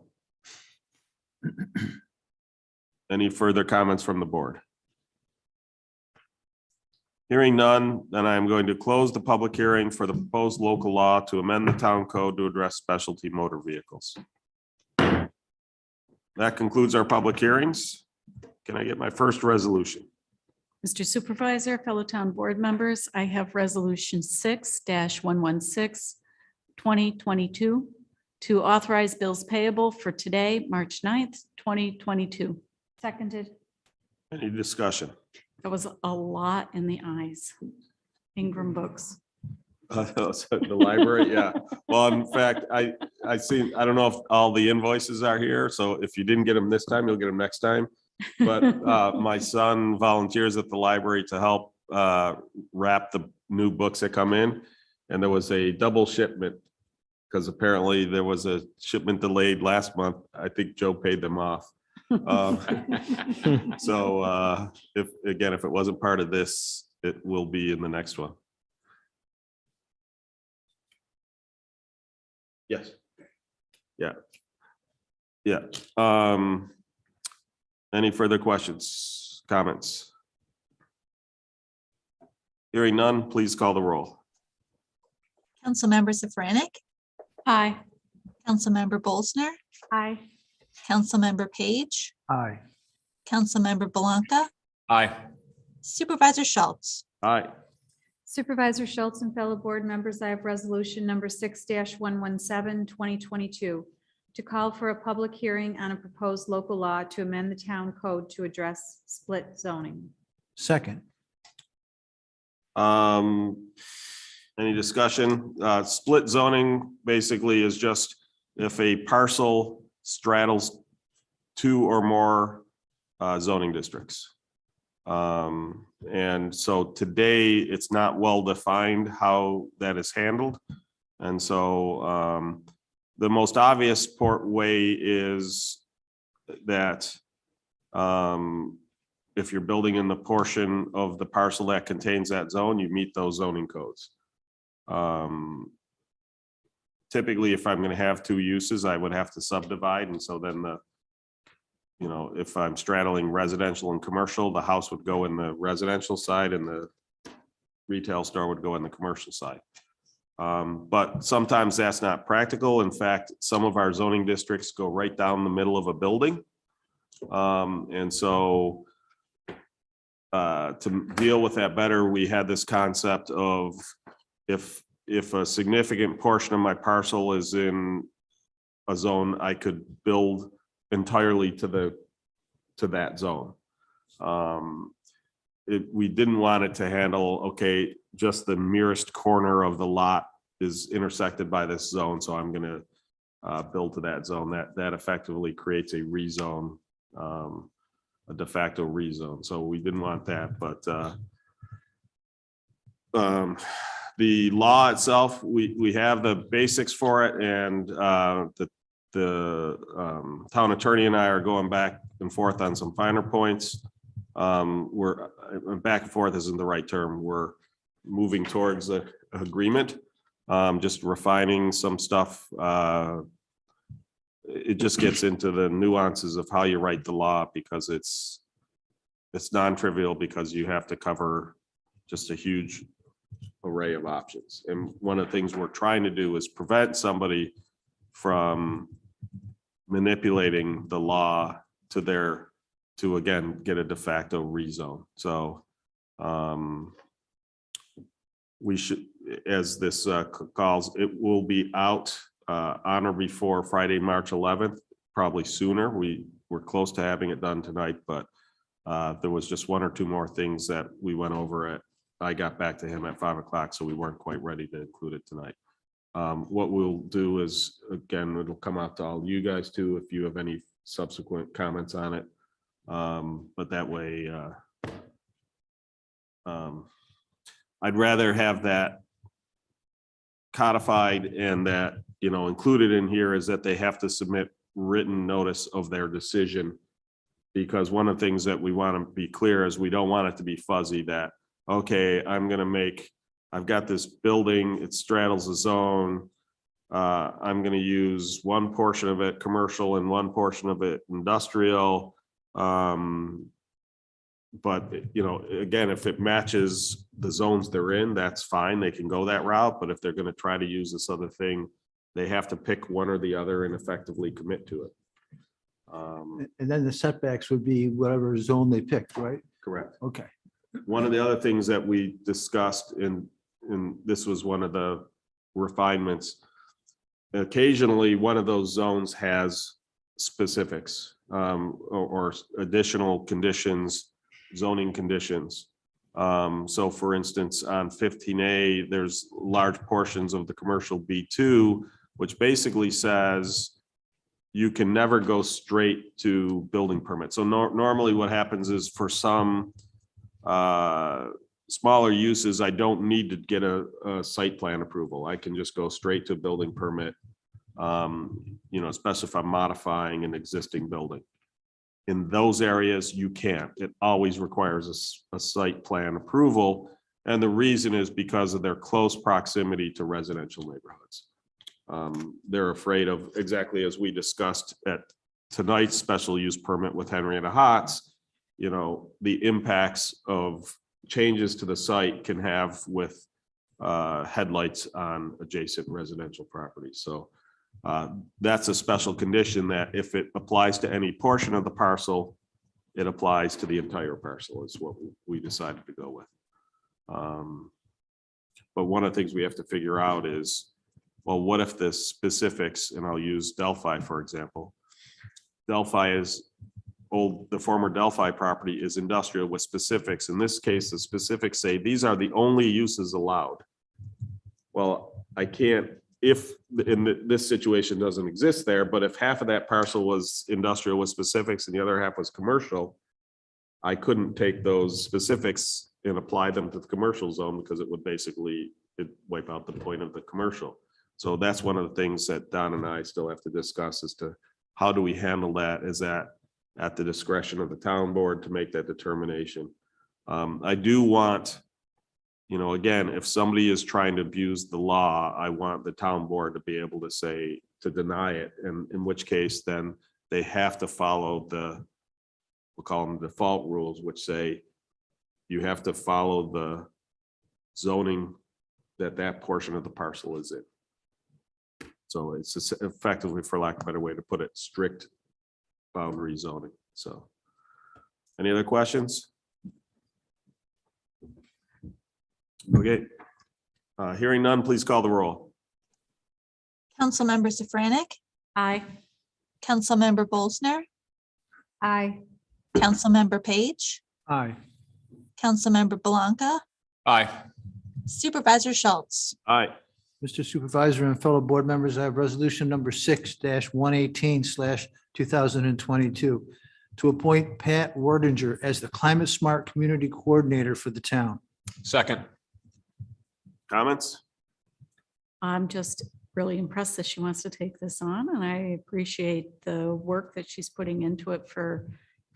Any further comments from the board? Hearing none, then I'm going to close the public hearing for the proposed local law to amend the town code to address specialty motor vehicles. That concludes our public hearings. Can I get my first resolution? Mr. Supervisor, fellow town board members, I have Resolution 6-116, 2022, to authorize bills payable for today, March 9th, 2022. Seconded. Any discussion? That was a lot in the eyes. Ingram Books. The library, yeah. Well, in fact, I see, I don't know if all the invoices are here, so if you didn't get them this time, you'll get them next time. But my son volunteers at the library to help wrap the new books that come in. And there was a double shipment because apparently there was a shipment delayed last month. I think Joe paid them off. So if it wasn't part of this, it will be in the next one. Yes. Yeah. Yeah. Any further questions, comments? Hearing none, please call the roll. Councilmember Safranik, Aye. Councilmember Bolsner, Aye. Councilmember Page, Aye. Councilmember Belanca, Aye. Supervisor Schultz. Aye. Supervisor Schultz and fellow board members, I have resolution number 6-117, 2022, to call for a public hearing on a proposed local law to amend the town code to address split zoning. Second. Any discussion? Split zoning basically is just if a parcel straddles two or more zoning districts. And so today it's not well defined how that is handled. And so the most obvious way is that if you're building in the portion of the parcel that contains that zone, you meet those zoning codes. Typically, if I'm going to have two uses, I would have to subdivide. And so then if I'm straddling residential and commercial, the house would go in the residential side and the retail store would go in the commercial side. But sometimes that's not practical. In fact, some of our zoning districts go right down the middle of a building. And so to deal with that better, we had this concept of if a significant portion of my parcel is in a zone, I could build entirely to that zone. We didn't want it to handle, okay, just the merest corner of the lot is intersected by this zone, so I'm gonna build to that zone. That effectively creates a rezone, a de facto rezone. So we didn't want that, but the law itself, we have the basics for it, and the town attorney and I are going back and forth on some finer points. We're back and forth isn't the right term. We're moving towards an agreement, just refining some stuff. It just gets into the nuances of how you write the law, because it's non-trivial, because you have to cover just a huge array of options. And one of the things we're trying to do is prevent somebody from manipulating the law to again, get a de facto rezone. So we should, as this calls, it will be out on or before Friday, March 11th, probably sooner. We're close to having it done tonight, but there was just one or two more things that we went over I got back to him at 5 o'clock, so we weren't quite ready to include it tonight. What we'll do is, again, it'll come out to all you guys too, if you have any subsequent comments on it. But that way, I'd rather have that codified and that, included in here is that they have to submit written notice of their decision. Because one of the things that we want to be clear is we don't want it to be fuzzy that, okay, I've got this building, it straddles the zone. I'm going to use one portion of it commercial and one portion of it industrial. But, again, if it matches the zones they're in, that's fine. They can go that route. But if they're going to try to use this other thing, they have to pick one or the other and effectively commit to it. And then the setbacks would be whatever zone they picked, right? Correct. Okay. One of the other things that we discussed and this was one of the refinements, occasionally one of those zones has specifics or additional conditions, zoning conditions. So for instance, on 15A, there's large portions of the commercial B2, which basically says you can never go straight to building permit. So normally what happens is for some smaller uses, I don't need to get a site plan approval. I can just go straight to building permit, especially if I'm modifying an existing building. In those areas, you can't. It always requires a site plan approval. And the reason is because of their close proximity to residential neighborhoods. They're afraid of, exactly as we discussed at tonight's special use permit with Henrietta Hots, the impacts of changes to the site can have with headlights on adjacent residential properties. So that's a special condition that if it applies to any portion of the parcel, it applies to the entire parcel is what we decided to go with. But one of the things we have to figure out is, well, what if the specifics, and I'll use Delphi, for example. Delphi is the former Delphi property is industrial with specifics. In this case, the specifics say these are the only uses allowed. Well, I can't, if this situation doesn't exist there, but if half of that parcel was industrial with specifics and the other half was commercial, I couldn't take those specifics and apply them to the commercial zone because it would basically wipe out the point of the commercial. So that's one of the things that Don and I still have to discuss as to how do we handle that? Is that at the discretion of the town board to make that determination? I do want, again, if somebody is trying to abuse the law, I want the town board to be able to say, to deny it, and in which case then they have to follow we'll call them default rules, which say you have to follow the zoning that portion of the parcel is in. So it's effectively, for lack of a better way to put it, strict boundary zoning. So any other questions? Okay. Hearing none, please call the roll. Councilmember Safranek, Aye. Councilmember Bolsner, Aye. Councilmember Page, Aye. Councilmember Blanca, Aye. Supervisor Schultz. Aye. Mr. Supervisor and fellow board members, I have resolution number 6-118/2022 to appoint Pat Wardinger as the Climate Smart Community Coordinator for the town. Second. Comments? I'm just really impressed that she wants to take this on, and I appreciate the work that she's putting into it for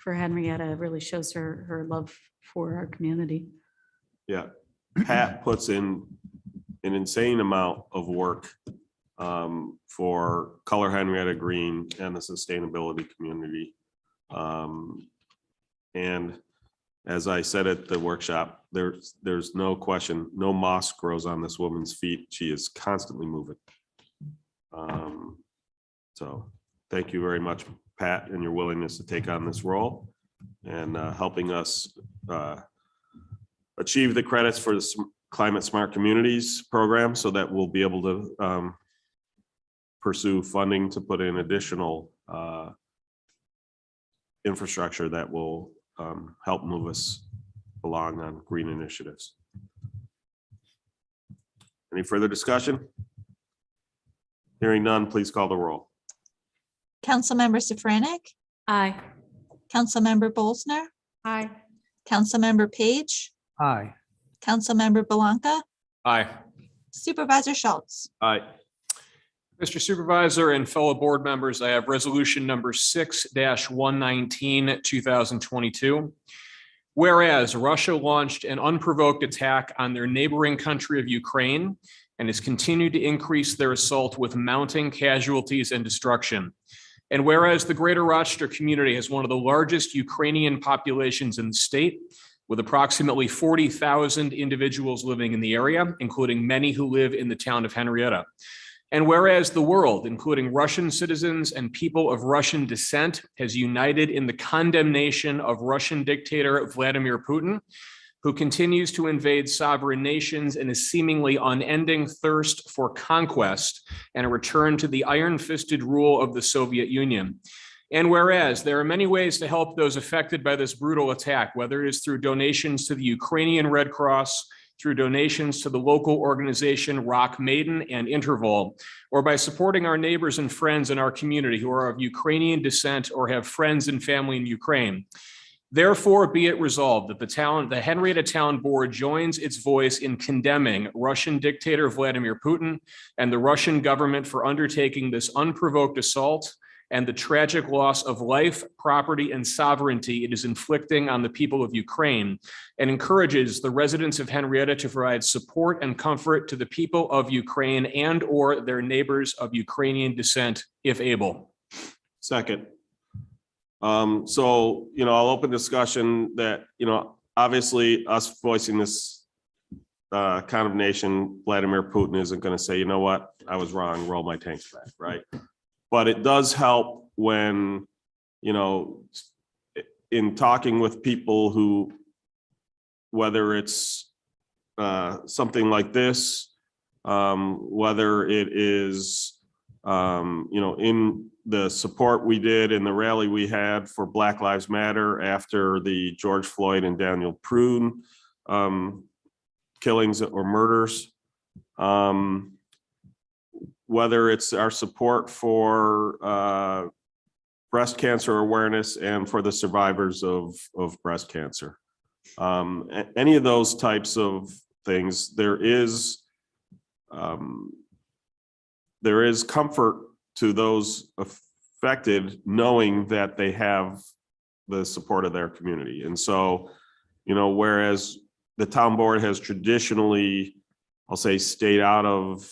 Henrietta. It really shows her love for our community. Yeah. Pat puts in an insane amount of work for Color Henrietta Green and the sustainability community. And as I said at the workshop, there's no question, no moss grows on this woman's feet. She is constantly moving. So thank you very much, Pat, and your willingness to take on this role and helping us achieve the credits for the Climate Smart Communities program so that we'll be able to pursue funding to put in additional infrastructure that will help move us along on green initiatives. Any further discussion? Hearing none, please call the roll. Councilmember Safranek, Aye. Councilmember Bolsner, Aye. Councilmember Page, Aye. Councilmember Belanca, Aye. Supervisor Schultz. Aye. Mr. Supervisor and fellow board members, I have resolution number 6-119, 2022. Whereas Russia launched an unprovoked attack on their neighboring country of Ukraine and has continued to increase their assault with mounting casualties and destruction. And whereas the greater Rochester community has one of the largest Ukrainian populations in the state, with approximately 40,000 individuals living in the area, including many who live in the town of Henrietta. And whereas the world, including Russian citizens and people of Russian descent, has united in the condemnation of Russian dictator Vladimir Putin, who continues to invade sovereign nations and his seemingly unending thirst for conquest and a return to the iron-fisted rule of the Soviet Union. And whereas there are many ways to help those affected by this brutal attack, whether it is through donations to the Ukrainian Red Cross, through donations to the local organization Rock Maiden and Interval, or by supporting our neighbors and friends in our community who are of Ukrainian descent or have friends and family in Ukraine. Therefore, be it resolved that the Henrietta Town Board joins its voice in condemning Russian dictator Vladimir Putin and the Russian government for undertaking this unprovoked assault and the tragic loss of life, property, and sovereignty it is inflicting on the people of Ukraine, and encourages the residents of Henrietta to provide support and comfort to the people of Ukraine and or their neighbors of Ukrainian descent, if able. Second. So, I'll open discussion that, obviously us voicing this condemnation, Vladimir Putin isn't going to say, you know what, I was wrong, roll my tanks back, right? But it does help when, in talking with people who, whether it's something like this, whether it is, in the support we did in the rally we had for Black Lives Matter after the George Floyd and Daniel Prune killings or murders, whether it's our support for breast cancer awareness and for the survivors of breast cancer. Any of those types of things, there is comfort to those affected knowing that they have the support of their community. And so, whereas the town board has traditionally, I'll say, stayed out of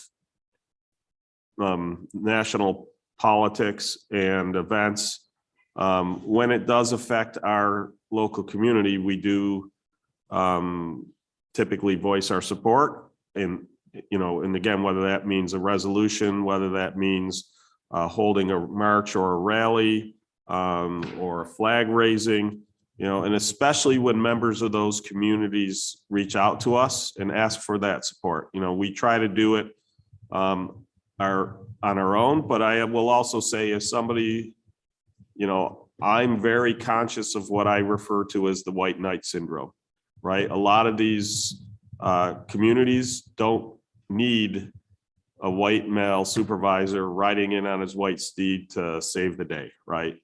national politics and events, when it does affect our local community, we do typically voice our support. And again, whether that means a resolution, whether that means holding a march or a rally, or a flag raising, and especially when members of those communities reach out to us and ask for that support. We try to do it on our own, but I will also say, as somebody, I'm very conscious of what I refer to as the white knight syndrome, right? A lot of these communities don't need a white male supervisor riding in on his white steed to save the day, right?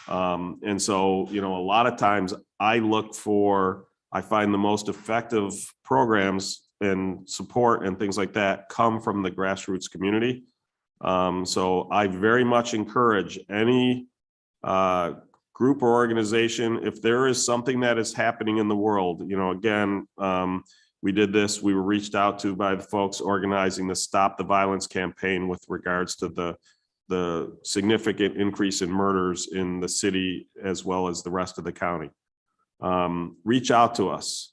And so, a lot of times I find the most effective programs and support and things like that come from the grassroots community. So I very much encourage any group or organization, if there is something that is happening in the world, again, we did this, we were reached out to by the folks organizing the Stop the Violence campaign with regards to the significant increase in murders in the city as well as the rest of the county. Reach out to us.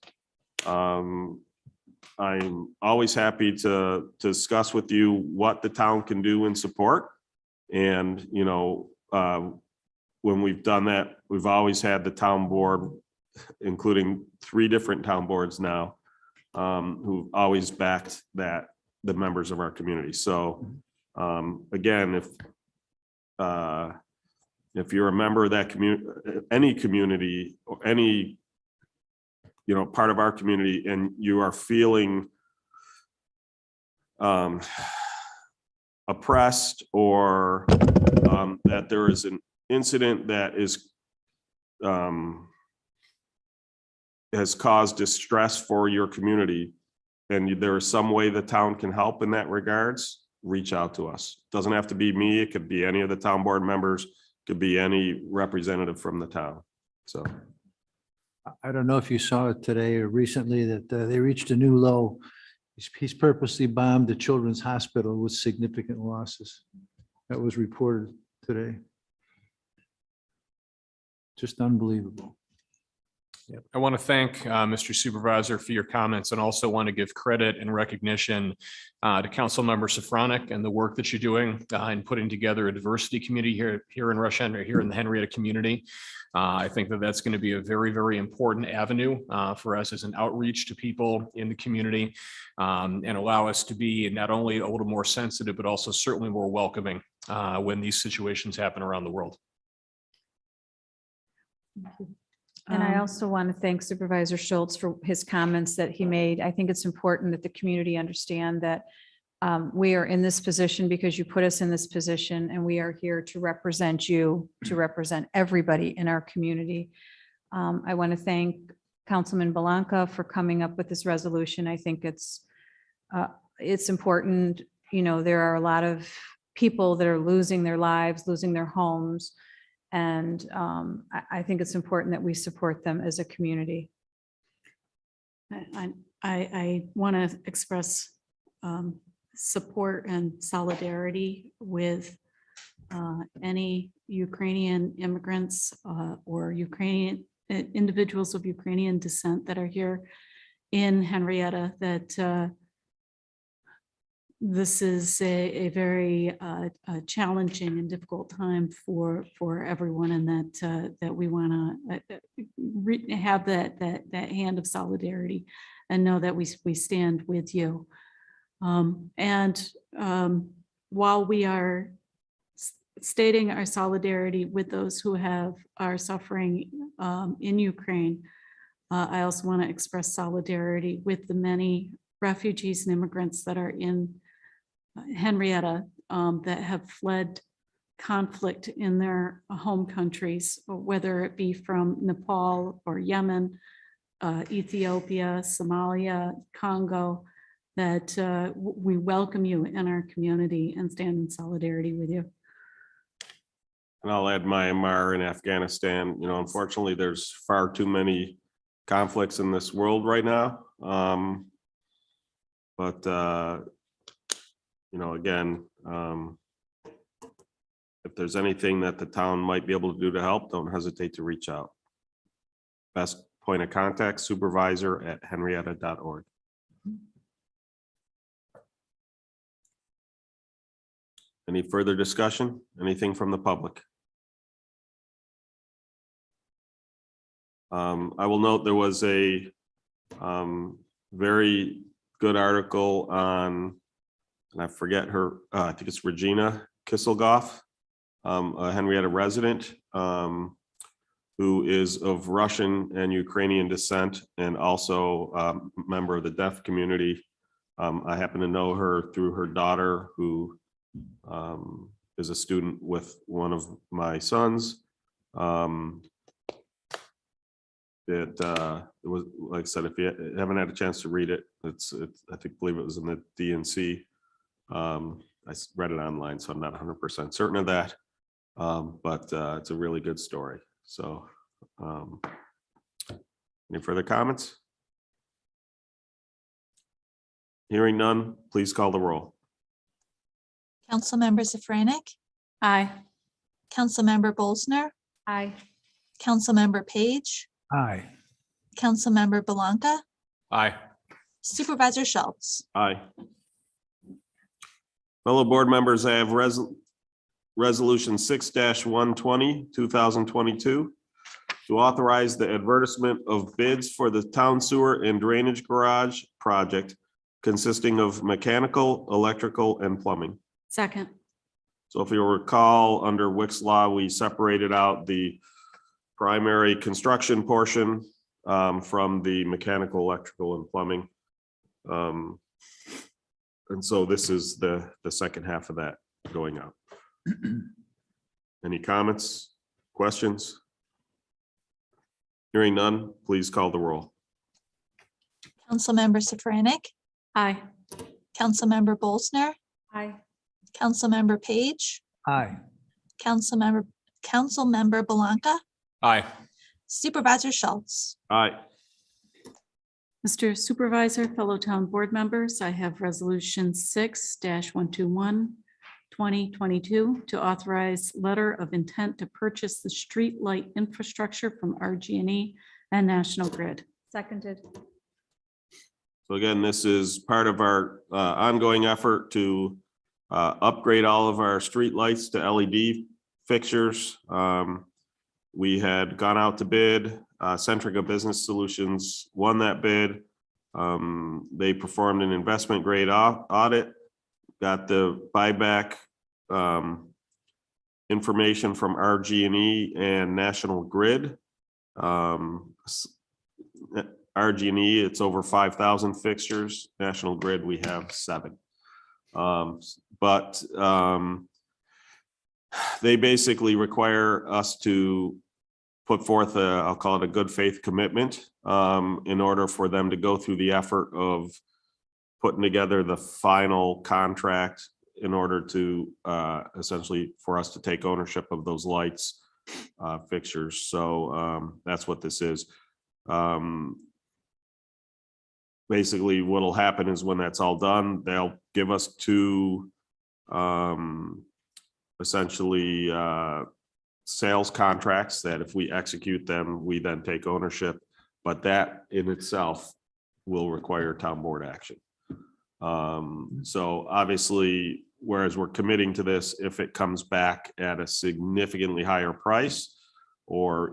I'm always happy to discuss with you what the town can do in support. And, when we've done that, we've always had the town board, including 3 different town boards now, who've always backed the members of our community. So again, if you're a member of that any community or any, part of our community, and you are feeling oppressed, or that there is an incident that has caused distress for your community, and there is some way the town can help in that regards, reach out to us. Doesn't have to be me. It could be any of the town board members, could be any representative from the town. So I don't know if you saw it today or recently that they reached a new low. He's purposely bombed the children's hospital with significant losses. That was reported today. Just unbelievable. I want to thank Mr. Supervisor for your comments, and also want to give credit and recognition to Councilmember Safronic and the work that you're doing in putting together a diversity committee here in Rush Henry, here in the Henrietta community. I think that that's going to be a very, very important avenue for us as an outreach to people in the community, and allow us to be not only a little more sensitive, but also certainly more welcoming when these situations happen around the world. And I also want to thank Supervisor Schultz for his comments that he made. I think it's important that the community understand that we are in this position because you put us in this position, and we are here to represent you, to represent everybody in our community. I want to thank Councilman Belanca for coming up with this resolution. I think it's important. There are a lot of people that are losing their lives, losing their homes. And I think it's important that we support them as a community. I want to express support and solidarity with any Ukrainian immigrants or Ukrainian individuals of Ukrainian descent that are here in Henrietta, that this is a very challenging and difficult time for everyone, and that we want to have that hand of solidarity and know that we stand with you. While we are stating our solidarity with those who are suffering in Ukraine, I also want to express solidarity with the many refugees and immigrants that are in Henrietta that have fled conflict in their home countries, whether it be from Nepal or Yemen, Ethiopia, Somalia, Congo, that we welcome you in our community and stand in solidarity with you. And I'll add Myanmar and Afghanistan. Unfortunately, there's far too many conflicts in this world right now. Again, if there's anything that the town might be able to do to help, don't hesitate to reach out. Best point of contact, supervisor@henrietta.org. Any further discussion? Anything from the public? I will note there was a very good article on, and I forget her, I think it's Regina Kisselgoff, a Henrietta resident, who is of Russian and Ukrainian descent, and also a member of the deaf community. I happen to know her through her daughter, who is a student with one of my sons. It was, like I said, if you haven't had a chance to read it, it's I believe it was in the DNC. I read it online, so I'm not 100% certain of that, but it's a really good story. So any further comments? Hearing none, please call the roll. Councilmember Safranic, Aye. Councilmember Bolsner, Aye. Councilmember Page, Aye. Councilmember Belanca, Aye. Supervisor Schultz. Aye. Fellow board members, I have Resolution 6-120, 2022, to authorize the advertisement of bids for the town sewer and drainage garage project consisting of mechanical, electrical, and plumbing. Second. So if you'll recall, under Wick's Law, we separated out the primary construction portion from the mechanical, electrical, and plumbing. And so this is the second half of that going out. Any comments, questions? Hearing none, please call the roll. Councilmember Safranik, Aye. Councilmember Bolsner, Aye. Councilmember Page, Aye. Councilmember Belanca, Aye. Supervisor Schultz. Aye. Mr. Supervisor, fellow town board members, I have resolution 6-121, 2022 to authorize letter of intent to purchase the street light infrastructure from RG&E and National Grid. Seconded. So again, this is part of our ongoing effort to upgrade all of our street lights to LED fixtures. We had gone out to bid. Centrica Business Solutions won that bid. They performed an investment grade audit, got the buyback information from RG&E and National Grid. RG&E, it's over 5,000 fixtures. National Grid, we have 7. But they basically require us to put forth I'll call it a good faith commitment in order for them to go through the effort of putting together the final contract in order to essentially for us to take ownership of those lights fixtures. So that's what this is. Basically, what'll happen is when that's all done, they'll give us 2 essentially sales contracts that if we execute them, we then take ownership. But that in itself will require town board action. So obviously, whereas we're committing to this, if it comes back at a significantly higher price, or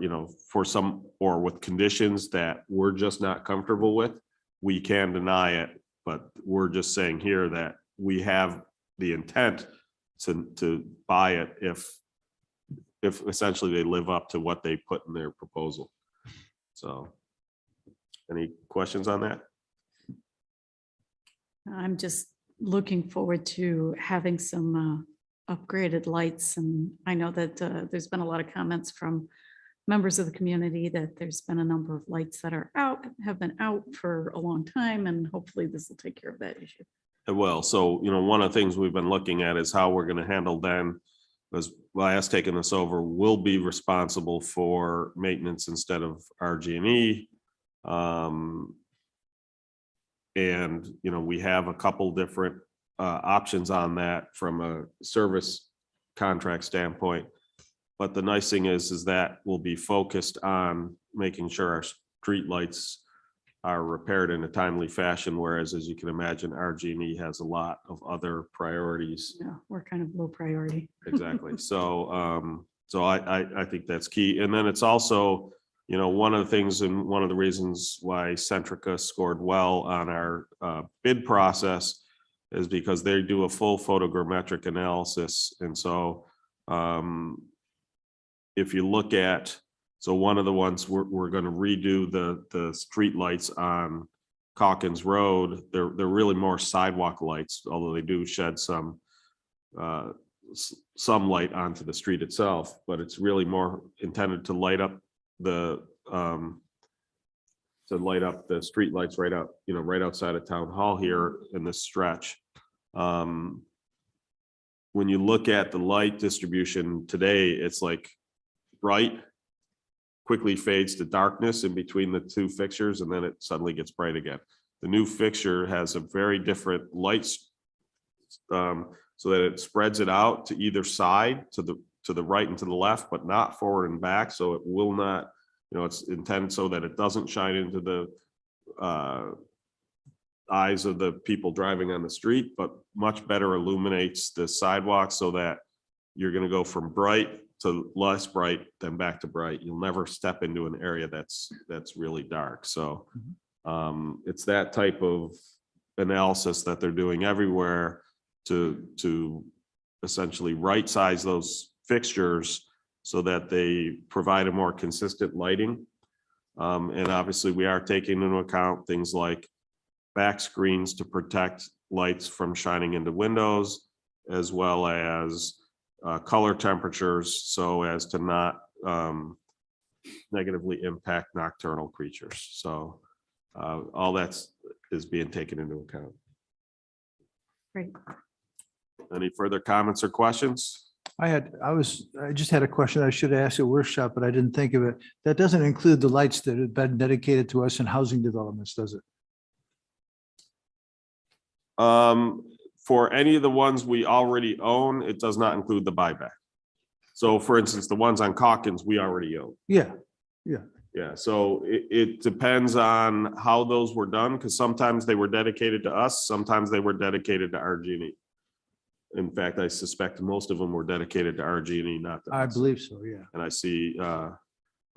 for some, or with conditions that we're just not comfortable with, we can deny it. But we're just saying here that we have the intent to buy it if essentially they live up to what they put in their proposal. So any questions on that? I'm just looking forward to having some upgraded lights. And I know that there's been a lot of comments from members of the community that there's been a number of lights that are out, have been out for a long time, and hopefully this will take care of that issue. Well, so, one of the things we've been looking at is how we're going to handle them. Because by us taking this over, we'll be responsible for maintenance instead of RG&E. And, we have a couple different options on that from a service contract standpoint. But the nice thing is that we'll be focused on making sure our street lights are repaired in a timely fashion, whereas as you can imagine, RG&E has a lot of other priorities. Yeah, we're kind of low priority. Exactly. So I think that's key. And then it's also, one of the things and one of the reasons why Centrica scored well on our bid process is because they do a full photogrammetric analysis. And so if you look at, so one of the ones we're going to redo the street lights on Calkins Road. They're really more sidewalk lights, although they do shed some light onto the street itself, but it's really more intended to light up the street lights right out, right outside of town hall here in this stretch. When you look at the light distribution today, it's like bright, quickly fades to darkness in between the 2 fixtures, and then it suddenly gets bright again. The new fixture has a very different lights, so that it spreads it out to either side, to the right and to the left, but not forward and back. So it will not, it's intended so that it doesn't shine into the eyes of the people driving on the street, but much better illuminates the sidewalk so that you're gonna go from bright to less bright, then back to bright. You'll never step into an area that's really dark. So it's that type of analysis that they're doing everywhere to essentially right size those fixtures so that they provide a more consistent lighting. And obviously we are taking into account things like back screens to protect lights from shining into windows, as well as color temperatures so as to not negatively impact nocturnal creatures. So all that's is being taken into account. Great. Any further comments or questions? I just had a question I should ask at workshop, but I didn't think of it. That doesn't include the lights that have been dedicated to us in housing developments, does it? For any of the ones we already own, it does not include the buyback. So for instance, the ones on Calkins, we already own. Yeah, Yeah, so it depends on how those were done, because sometimes they were dedicated to us, sometimes they were dedicated to RG&E. In fact, I suspect most of them were dedicated to RG&E, not to I us. believe so, yeah. And I see my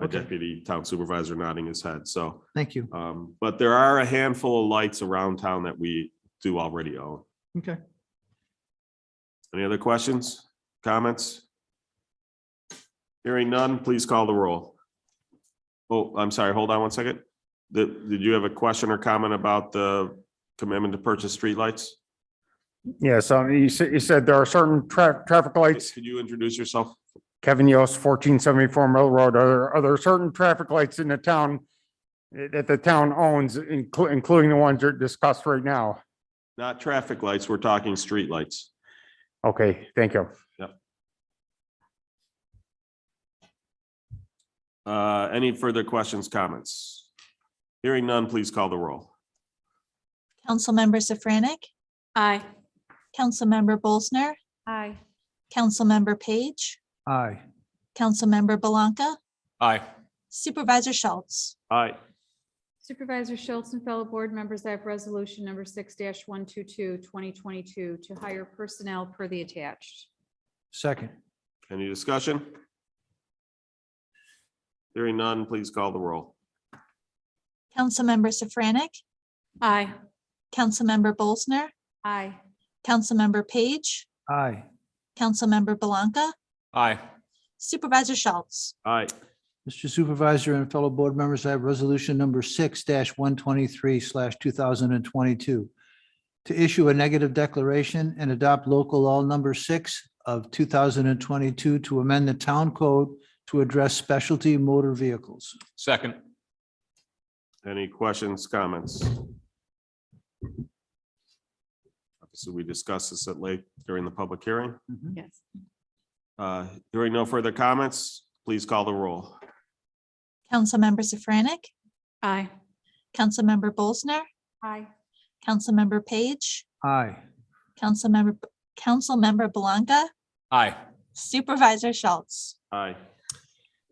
Okay. deputy town supervisor nodding his head, so. Thank you. But there are a handful of lights around town that we do already own. Okay. Any other questions, comments? Hearing none, please call the roll. Oh, I'm sorry, hold on one second. Did you have a question or comment about the commitment to purchase streetlights? Yes, you said there are certain traffic lights. Could you introduce yourself? Kevin Yost, 1474 Mill Road. Are there certain traffic lights in the town that the town owns, including the ones that are discussed right now? Not traffic lights, we're talking streetlights. Okay, thank you. Any further questions, comments? Hearing none, please call the roll. Councilmember Safranik, Aye. Councilmember Bolsner, Aye. Councilmember Page, Aye. Councilmember Belanca, Aye. Supervisor Schultz. Aye. Supervisor Schultz and fellow board members, I have resolution number 6-122, 2022 to hire personnel per the attached. Second. Any discussion? Hearing none, please call the roll. Councilmember Safranik, Aye. Councilmember Bolsner, Aye. Councilmember Page, Aye. Councilmember Belanca, Aye. Supervisor Schultz. Aye. Mr. Supervisor and fellow board members, I have resolution number 6-123/2022 to issue a negative declaration and adopt local law number 6 of 2022 to amend the town code to address specialty motor vehicles. Second. Any questions, comments? Obviously, we discussed this at late during the public hearing. Yes. Hearing no further comments, please call the roll. Councilmember Safranik, Aye. Councilmember Bolsner, Aye. Councilmember Page, Aye. Councilmember Belanca, Aye. Supervisor Schultz. Aye.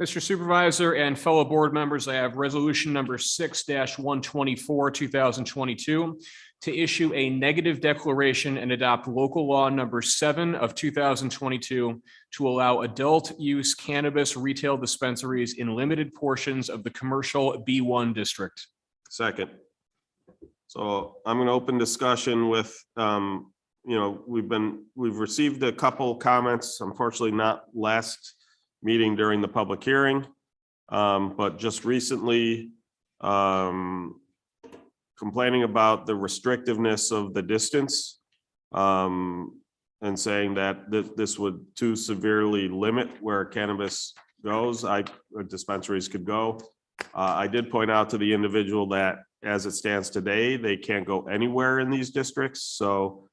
Mr. Supervisor and fellow board members, I have resolution number 6-124, 2022 to issue a negative declaration and adopt local law number 7 of 2022 to allow adult use cannabis retail dispensaries in limited portions of the commercial B1 district. Second. So I'm going to open discussion with, we've received a couple comments, unfortunately not last meeting during the public hearing, but just recently complaining about the restrictiveness of the distance and saying that this would too severely limit where cannabis goes, dispensaries could go. I did point out to the individual that as it stands today, they can't go anywhere in these districts. So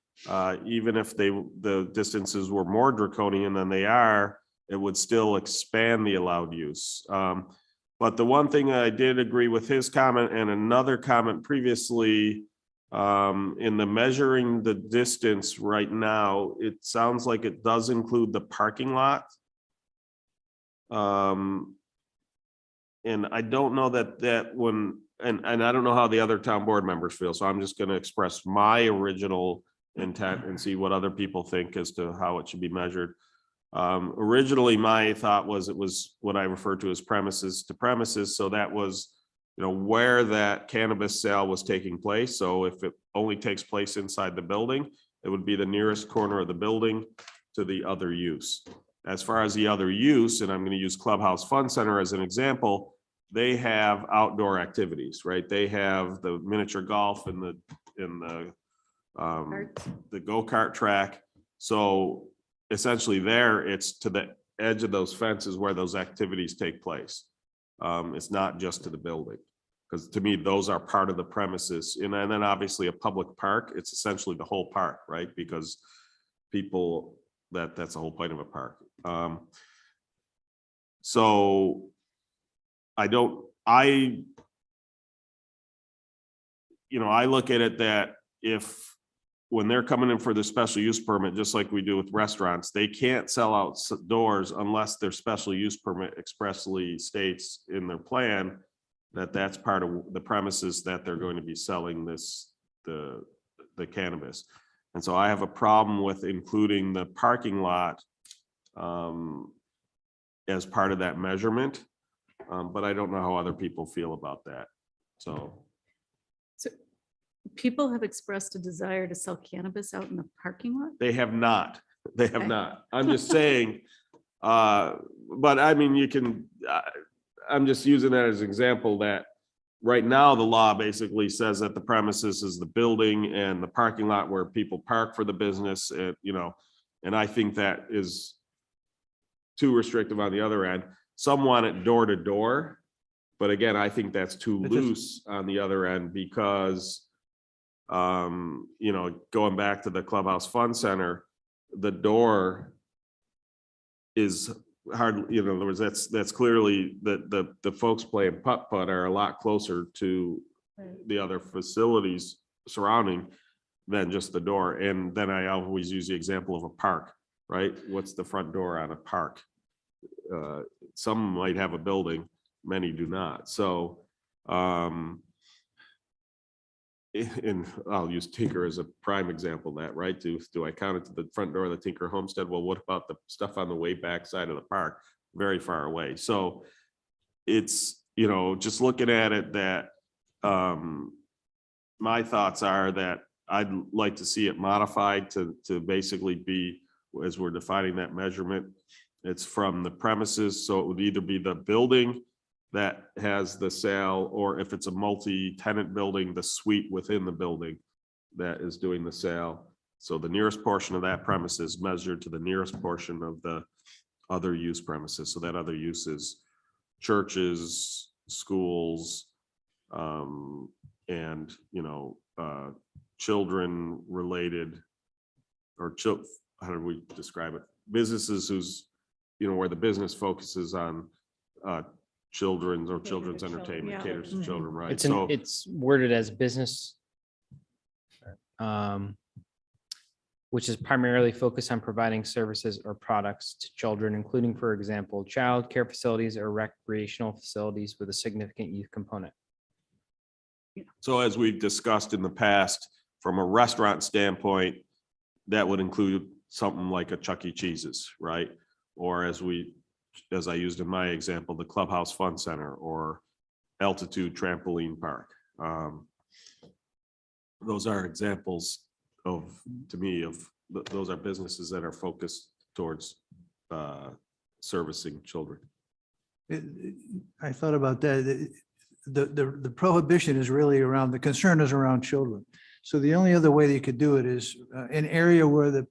even if the distances were more draconian than they are, it would still expand the allowed use. But the one thing I did agree with his comment and another comment previously in the measuring the distance right now, it sounds like it does include the parking lot. And I don't know that when, and I don't know how the other town board members feel, so I'm just going to express my original intent and see what other people think as to how it should be measured. Originally, my thought was it was what I refer to as premises to premises. So that was, where that cannabis sale was taking place. So if it only takes place inside the building, it would be the nearest corner of the building to the other use. As far as the other use, and I'm going to use Clubhouse Fun Center as an example, they have outdoor activities, right? They have the miniature golf and the go-kart track. So essentially there, it's to the edge of those fences where those activities take place. It's not just to the building, because to me, those are part of the premises. And then obviously a public park, it's essentially the whole park, right? Because people, that's the whole point of a park. So I look at it that when they're coming in for the special use permit, just like we do with restaurants, they can't sell outdoors unless their special use permit expressly states in their plan that that's part of the premises that they're going to be selling the cannabis. And so I have a problem with including the parking lot as part of that measurement. But I don't know how other people feel about that. So People have expressed a desire to sell cannabis out in the parking lot? they have not. They have Okay. not. I'm just saying, but I mean, I'm just using that as an example that right now the law basically says that the premises is the building and the parking lot where people park for the business, and I think that is too restrictive on the other end. Some want it door to door, but again, I think that's too loose on the other end because, going back to the Clubhouse Fun Center, the door is hard, in other words, that's clearly the folks playing putt-putt are a lot closer to the other facilities surrounding than just the door. And then I always use the example of a park, right? What's the front door on a park? Some might have a building, many do not. So, and I'll use Tinker as a prime example of that, right? Do I count it to the front door of the Tinker homestead? Well, what about the stuff on the way back side of the park? Very far away. So it's, just looking at it that my thoughts are that I'd like to see it modified to basically be, as we're defining that measurement, it's from the premises. So it would either be the building that has the sale, or if it's a multi-tenant building, the suite within the building that is doing the sale. So the nearest portion of that premises measured to the nearest portion of the other use premises. So that other use is churches, schools, and, children related, or how do we describe it? Businesses where the business focuses on children's entertainment, Yeah. caters to children, right? It's worded as business, which is primarily focused on providing services or products to children, including, for example, child care facilities or recreational facilities with a significant youth component. So as we've discussed in the past, from a restaurant standpoint, that would include something like a Chuck E. Cheese's, right? Or as I used in my example, the Clubhouse Fun Center or Altitude Trampoline Park. Those are examples those are businesses that are focused towards servicing children. I thought about that. The prohibition is really around, the concern is around children. So the only other way that you could do it is an area where the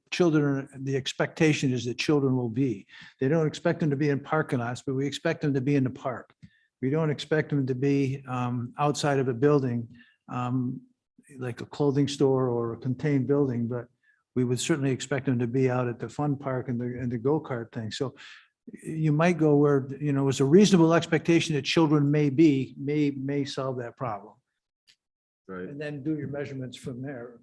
expectation is that children will be. They don't expect them to be in parking lots, but we expect them to be in the park. We don't expect them to be outside of a building, like a clothing store or a contained building, but we would certainly expect them to be out at the fun park and the go-kart thing. So you might go where, it's a reasonable expectation that children may solve that problem. Right. And then do your measurements from there.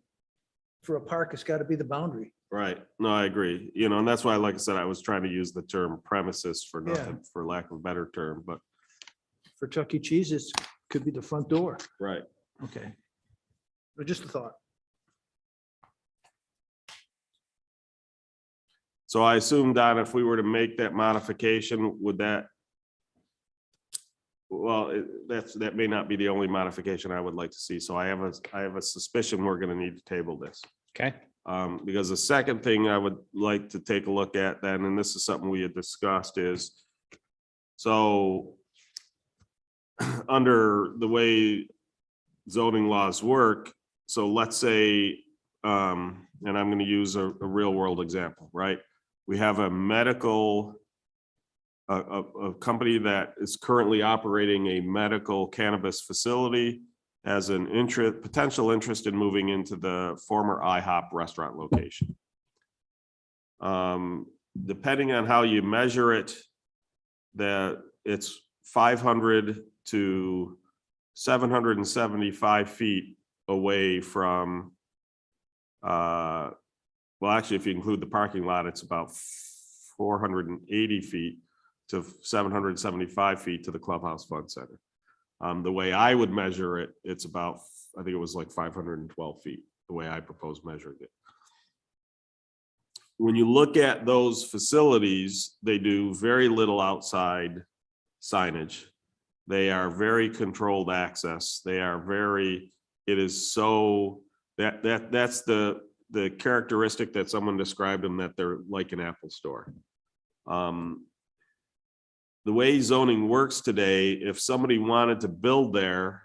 For a park, it's got to be the boundary. Right. No, I agree. And that's why, like I said, I was trying to use the term premises for nothing, for lack of a better term, but. For Chuck E. Cheese, it could be the front door. Right. Okay. But just a thought. So I assume, Don, if we were to make that modification, would that? Well, that may not be the only modification I would like to see. So I have a suspicion we're going to need to table this. Okay. Because the second thing I would like to take a look at then, and this is something we had discussed, is so under the way zoning laws work, so let's say, and I'm going to use a real world example, right? We have a medical, a company that is currently operating a medical cannabis facility, has an potential interest in moving into the former IHOP restaurant location. Depending on how you measure it, that it's 500 to 775 feet away from, well, actually, if you include the parking lot, it's about 480 feet to 775 feet to the Clubhouse Fund Center. The way I would measure it, it's about, I think it was like 512 feet, the way I proposed measuring it. When you look at those facilities, they do very little outside signage. They are very controlled access. They are very, it is so, that's the characteristic that someone described them, that they're like an Apple store. The way zoning works today, if somebody wanted to build there,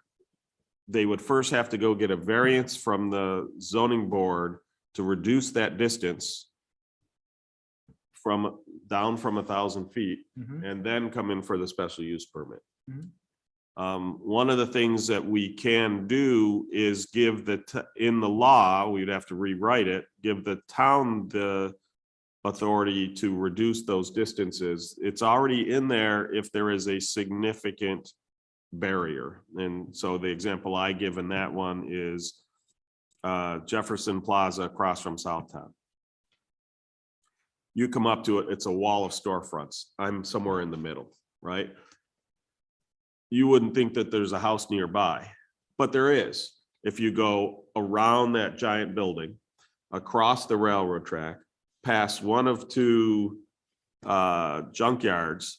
they would first have to go get a variance from the zoning board to reduce that distance from down from 1,000 feet, and then come in for the special use permit. One of the things that we can do is give in the law, we'd have to rewrite it, give the town the authority to reduce those distances. It's already in there if there is a significant barrier. And so the example I give in that one is Jefferson Plaza across from Southtown. You come up to it, it's a wall of storefronts. I'm somewhere in the middle, right? You wouldn't think that there's a house nearby, but there is. If you go around that giant building, across the railroad track, past one of two junkyards,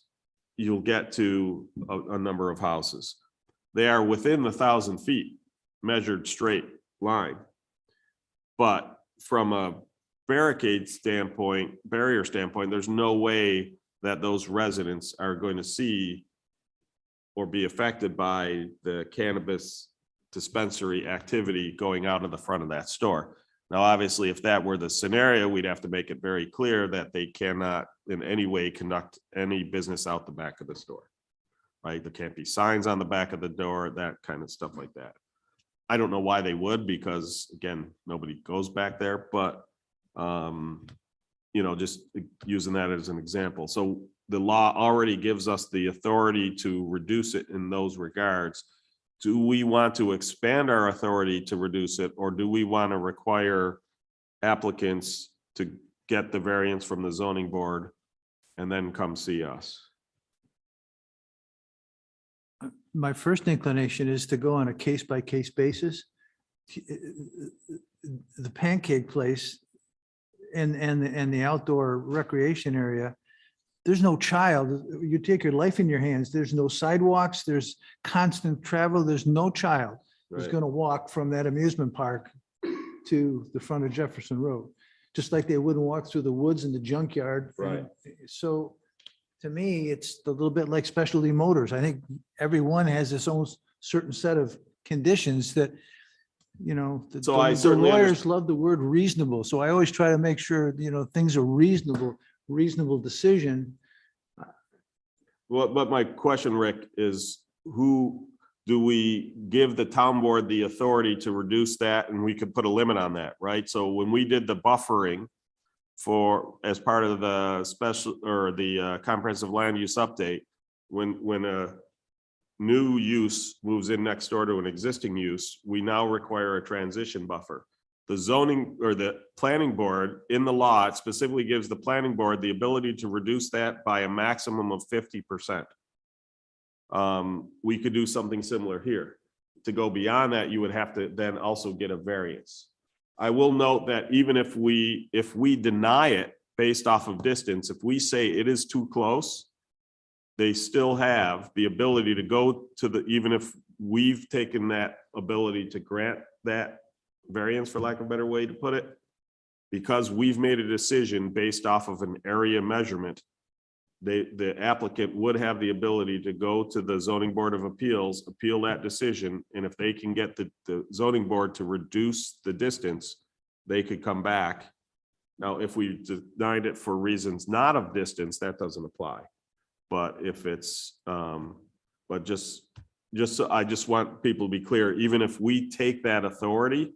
you'll get to a number of houses. They are within the 1,000 feet measured straight line. But from a barrier standpoint, there's no way that those residents are going to see or be affected by the cannabis dispensary activity going out of the front of that store. Now, obviously, if that were the scenario, we'd have to make it very clear that they cannot in any way conduct any business out the back of the store, right? There can't be signs on the back of the door, that kind of stuff like that. I don't know why they would, because again, nobody goes back there, but just using that as an example. So the law already gives us the authority to reduce it in those regards. Do we want to expand our authority to reduce it, or do we want to require applicants to get the variance from the zoning board and then come see us? My first inclination is to go on a case-by-case basis. The pancake place and the outdoor recreation area, there's no child. You take your life in your hands. There's no sidewalks. There's constant travel. There's no child who's going to walk from that amusement park to the front of Jefferson Road, just like they wouldn't walk through the woods and the junkyard. Right. So to me, it's a little bit like specialty motors. I think everyone has its own certain set of conditions that, So I the certainly lawyers love the word reasonable. So I always try to make sure, things are reasonable decision. Well, but my question, Rick, is who do we give the town board the authority to reduce that? And we could put a limit on that, right? So when we did the buffering as part of the special or the comprehensive land use update, when a new use moves in next door to an existing use, we now require a transition buffer. The zoning or the planning board in the law, it specifically gives the planning board the ability to reduce that by a maximum of 50%. We could do something similar here. To go beyond that, you would have to then also get a variance. I will note that even if we deny it based off of distance, if we say it is too close, they still have the ability to go to the, even if we've taken that ability to grant that variance, for lack of a better way to put it, because we've made a decision based off of an area measurement, the applicant would have the ability to go to the zoning board of appeals, appeal that decision, and if they can get the zoning board to reduce the distance, they could come back. Now, if we denied it for reasons not of distance, that doesn't apply. But if it's, but just so I just want people to be clear, even if we take that authority,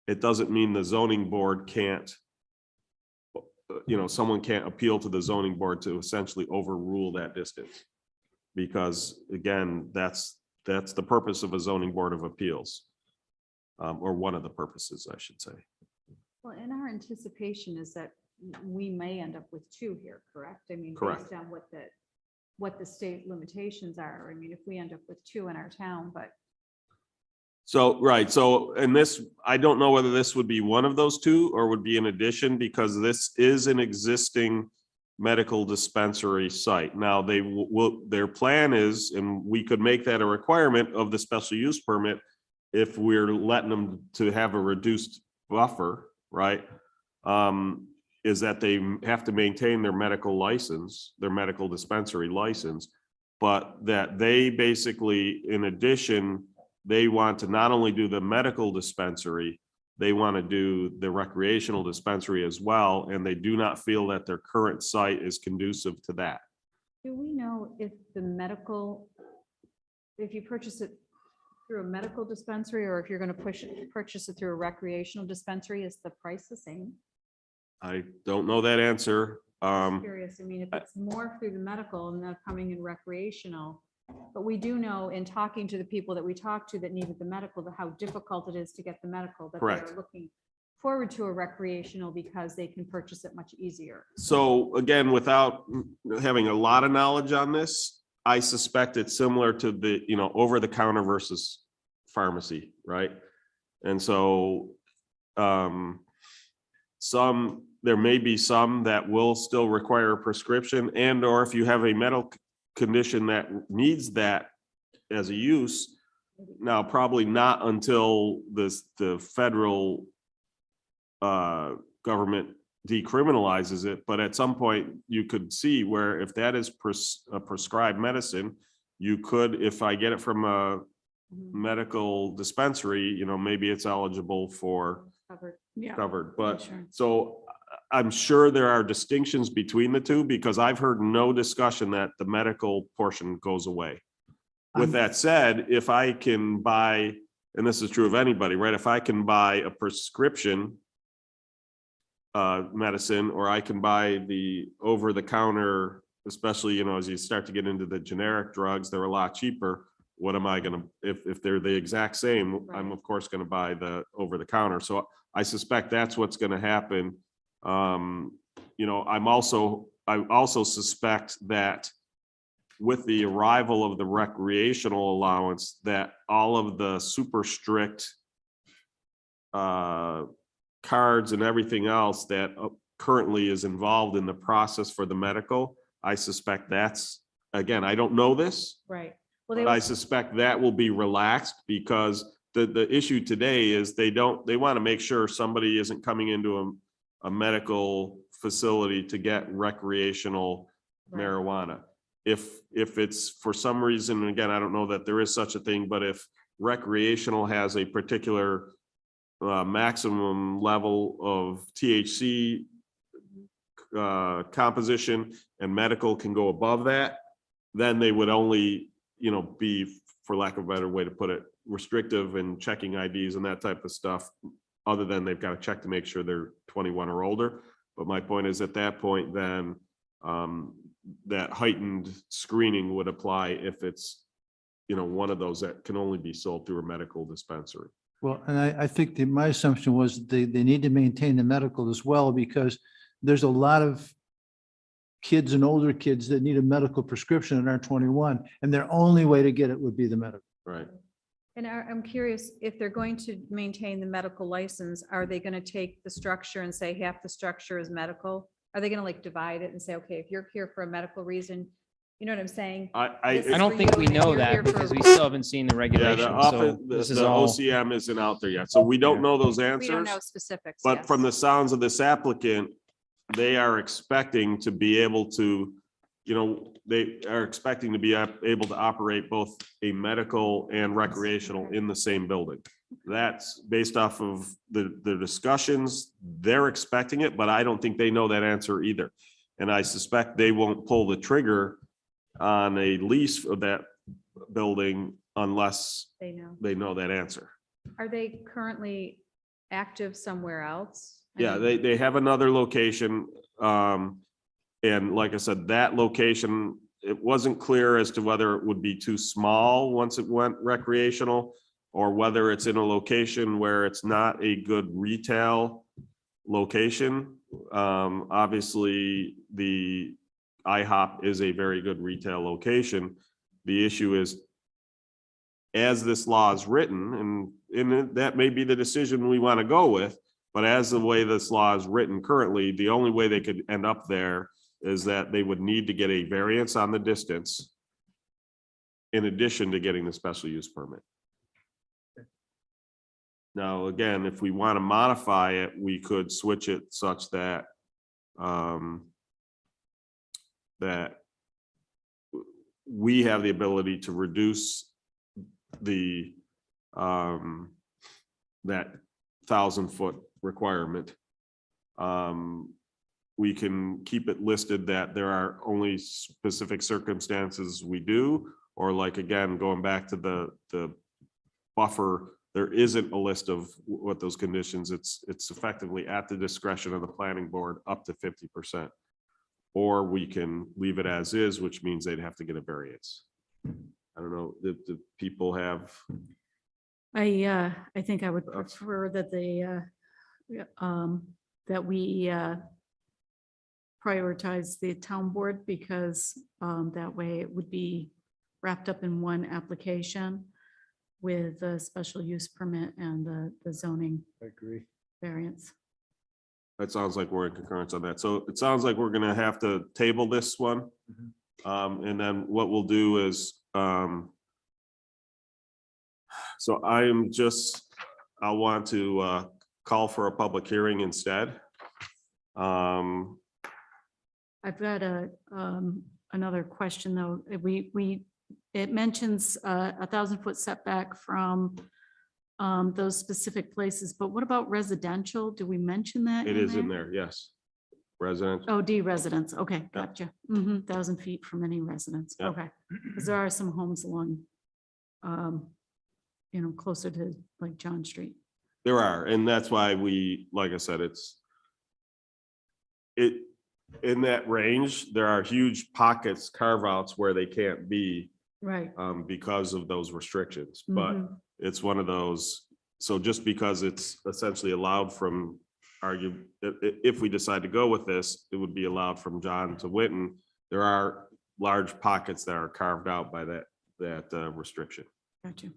it doesn't mean the zoning board can't, someone can't appeal to the zoning board to essentially overrule that distance. Because again, that's the purpose of a zoning board of appeals. Or one of the purposes, I should say. Well, and our anticipation is that we may end up with two here, correct? I mean, Correct. based on what the state limitations are. I mean, if we end up with two in our town, but So, right, so, and this, I don't know whether this would be one of those two or would be in addition, because this is an existing medical dispensary site. Now, they will, their plan is, and we could make that a requirement of the special use permit if we're letting them to have a reduced buffer, right? Is that they have to maintain their medical license, their medical dispensary license, but that they basically, in addition, they want to not only do the medical dispensary, they want to do the recreational dispensary as well, and they do not feel that their current site is conducive to that. do we know if the medical, if you purchase it through a medical dispensary, or if you're going to purchase it through a recreational dispensary, is the price the same? I don't know that answer. Just curious. I mean, if it's more through the medical and they're coming in recreational, but we do know in talking to the people that we talked to that needed the medical, how difficult it is to get the medical, that Correct. they're looking forward to a recreational because they can purchase it much easier. So again, without having a lot of knowledge on this, I suspect it's similar to the, over the counter versus pharmacy, right? And so there may be some that will still require a prescription, and or if you have a medical condition that needs that as a use, now probably not until the federal government decriminalizes it, but at some point you could see where if that is a prescribed medicine, you could, if I get it from a medical dispensary, maybe it's eligible for covered, but Sure. so I'm sure there are distinctions between the two, because I've heard no discussion that the medical portion goes away. With that said, if I can buy, and this is true of anybody, right? If I can buy a prescription medicine, or I can buy the over the counter, especially, as you start to get into the generic drugs, they're a lot cheaper. What am I going to, if they're the exact same, I'm of course going to buy the over the counter. So I suspect that's what's going to happen. I also suspect that with the arrival of the recreational allowance, that all of the super strict cards and everything else that currently is involved in the process for the medical, I suspect that's, again, I don't know this, Right. but I suspect that will be relaxed, because the issue today is they want to make sure somebody isn't coming into a medical facility to get recreational marijuana. If it's for some reason, and again, I don't know that there is such a thing, but if recreational has a particular maximum level of THC composition and medical can go above that, then they would only, be, for lack of a better way to put it, restrictive and checking IDs and that type of stuff, other than they've got to check to make sure they're 21 or older. But my point is, at that point, then that heightened screening would apply if it's, one of those that can only be sold through a medical dispensary. Well, and I think my assumption was they need to maintain the medical as well, because there's a lot of kids and older kids that need a medical prescription and aren't 21, and their only way to get it would be the medical. Right. And I'm curious, if they're going to maintain the medical license, are they going to take the structure and say half the structure is medical Are they gonna like divide it and say, okay, if you're here for a medical reason, you know what I'm saying? I, This I is don't for think you, we and if know you're that here for- because we still haven't seen the Yeah, regulations. the office, So the this is the all, OCM isn't out there yet, so we don't know those We don't know answers. specifics. But yes. from the sounds of this applicant, they are expecting to be able to, they are expecting to be able to operate both a medical and recreational in the same building. That's based off of the discussions. They're expecting it, but I don't think they know that answer either. And I suspect they won't pull the trigger on a lease for that building unless They know. they know that answer. Are they currently active somewhere else? I Yeah, mean, they have another location. And like I said, that location, it wasn't clear as to whether it would be too small once it went recreational, or whether it's in a location where it's not a good retail location. Obviously, the IHOP is a very good retail location. The issue is, as this law is written, and that may be the decision we want to go with, but as the way this law is written currently, the only way they could end up there is that they would need to get a variance on the distance in addition to getting the special use permit. Now, again, if we want to modify it, we could switch it such that that we have the ability to reduce the that 1,000-foot requirement. We can keep it listed that there are only specific circumstances we do, or like, again, going back to the buffer, there isn't a list of what those conditions, it's effectively at the discretion of the planning board up to 50%. Or we can leave it as is, which means they'd have to get a variance. I don't know, the people have, I think I would prefer that that we prioritize the town board, because that way it would be wrapped up in one application with the special use permit and the zoning I agree. variance. that sounds like we're in concurrence on that. So it sounds like we're gonna have to table this one. And then what we'll do is, so I want to call for a public hearing instead. I've got another question though. It mentions 1,000-foot setback from those specific places, but what about residential? Do we mention that? It is in there, yes. Residential. Oh, D residents. Okay, gotcha. 1,000 feet from any residence. Yeah. Okay. Because there are some homes along, closer to like John Street. There are, and that's why we, like I said, in that range, there are huge pockets, carve outs where they can't be Right. because of those restrictions, but it's one of those. So just because it's essentially allowed from if we decide to go with this, it would be allowed from John to Winton. There are large pockets that are carved out by that restriction. Gotcha.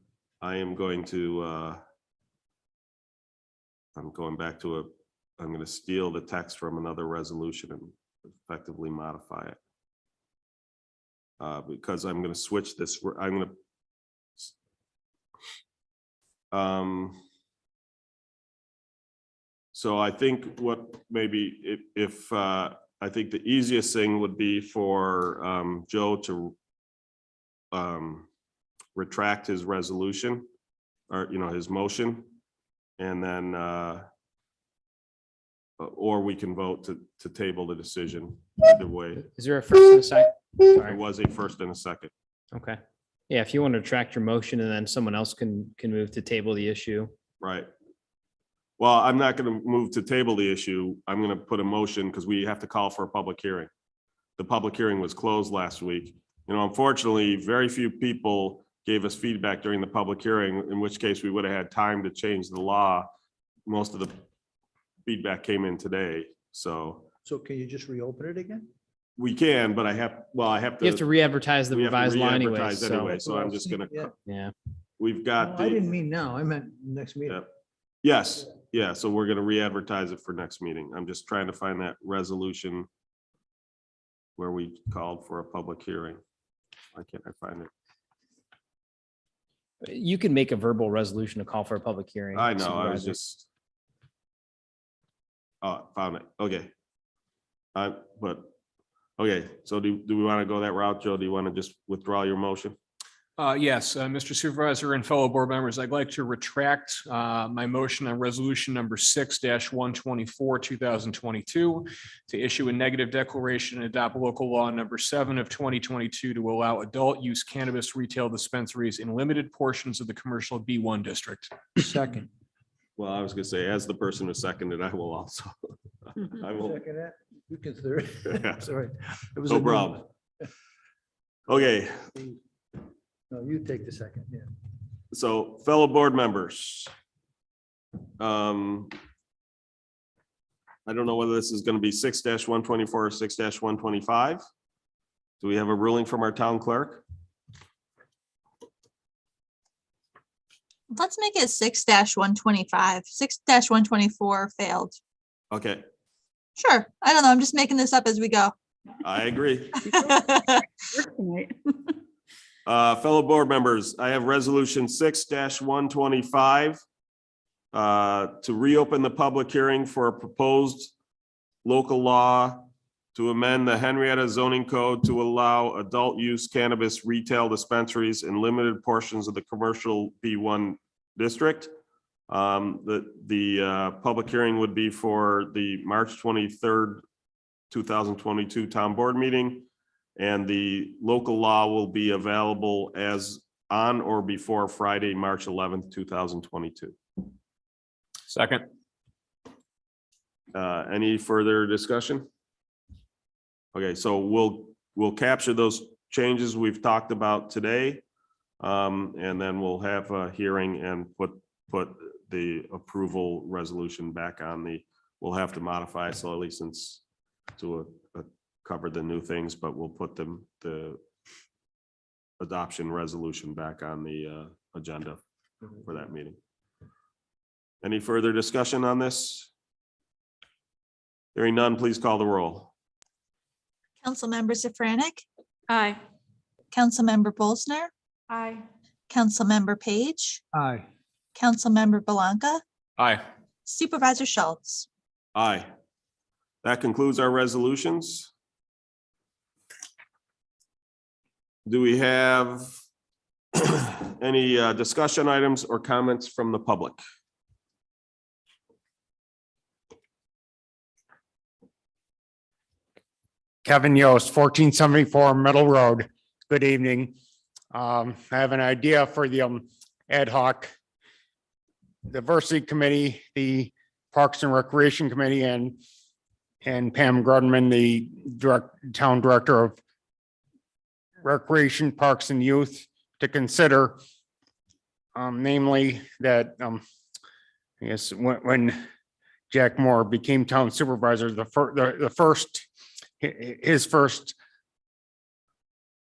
I am going to, I'm going to steal the text from another resolution and effectively modify it. Because I'm going to switch this, I'm going to. So I think what maybe if I think the easiest thing would be for Joe to retract his resolution, or his motion, and then or we can vote to table the decision either way. is there a first and a second? There Sorry. was a first and a second. Okay. Yeah, if you want to retract your motion and then someone else can move to table the issue. Right. Well, I'm not going to move to table the issue. I'm going to put a motion because we have to call for a public hearing. The public hearing was closed last week. Unfortunately, very few people gave us feedback during the public hearing, in which case we would have had time to change the law. Most of the feedback came in today, so So can you just reopen it again? we can, but I have to. You have to re-advertise the we have to revised law anyway. re-advertise anyway, so I'm just gonna, Yeah. Yeah. we've got. I didn't mean now. I meant next meeting. Yep. Yes, Yeah, so we're gonna re-advertise it for next meeting. I'm just trying to find that resolution where we called for a public hearing. Why can't I find it? You can make a verbal resolution to call for a public hearing. I know, I was Supervisor. just. Oh, found it. Okay. Okay, so do we want to go that route, Joe? Do you want to just withdraw your motion? Yes, Mr. Supervisor and fellow board members, I'd like to retract my motion on resolution number 6-124, 2022 to issue a negative declaration and adopt local law number 7 of 2022 to allow adult use cannabis retail dispensaries in limited portions of the commercial B1 district. Second. Well, I was gonna say, as the person who seconded, I will also. I will, Second that. You can third. Yeah. Sorry. It was no a problem. Okay, No, you take the second, yeah. so fellow board members. I don't know whether this is gonna be 6-124 or 6-125. Do we have a ruling from our town clerk? Let's make it 6-125. 6-124 failed. Okay, Sure. I don't know. I'm just making this up as we go. I agree. Tonight. Fellow board members, I have resolution 6-125 to reopen the public hearing for a proposed local law to amend the Henrietta zoning code to allow adult use cannabis retail dispensaries in limited portions of the commercial B1 district. The public hearing would be for the March 23rd, 2022 town board meeting. And the local law will be available as on or before Friday, March 11th, 2022. Second. Any further discussion? Okay, so we'll capture those changes we've talked about today. And then we'll have a hearing and put the approval resolution back on we'll have to modify slightly since to cover the new things, but we'll put the adoption resolution back on the agenda for that meeting. Any further discussion on this? Hearing none, please call the roll. Councilmember Safranik, Aye. Councilmember Bolsner, Aye. Councilmember Page, Aye. Councilmember Belanca, Aye. Supervisor Schultz. Aye. That concludes our resolutions. Do we have any discussion items or comments from the public? Kevin Yost, 1474 Middle Road. Good evening. I have an idea for the ad hoc diversity committee, the Parks and Recreation Committee, and Pam Grudman, the town director of Recreation, Parks and Youth, to consider. Namely that I guess when Jack Moore became town supervisor, his first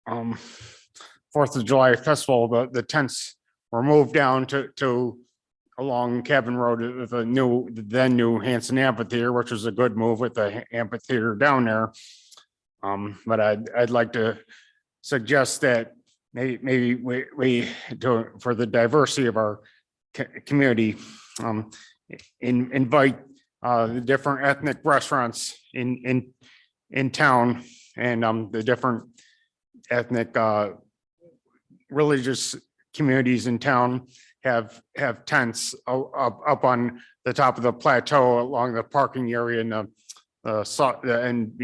4th of July festival, the tents were moved down to along Cabin Road, the then new Hanson Amphitheater, which was a good move with the amphitheater down there. But I'd like to suggest that maybe we do for the diversity of our community, invite the different ethnic restaurants in town, and the different ethnic religious communities in town have tents up on the top of the plateau along the parking area and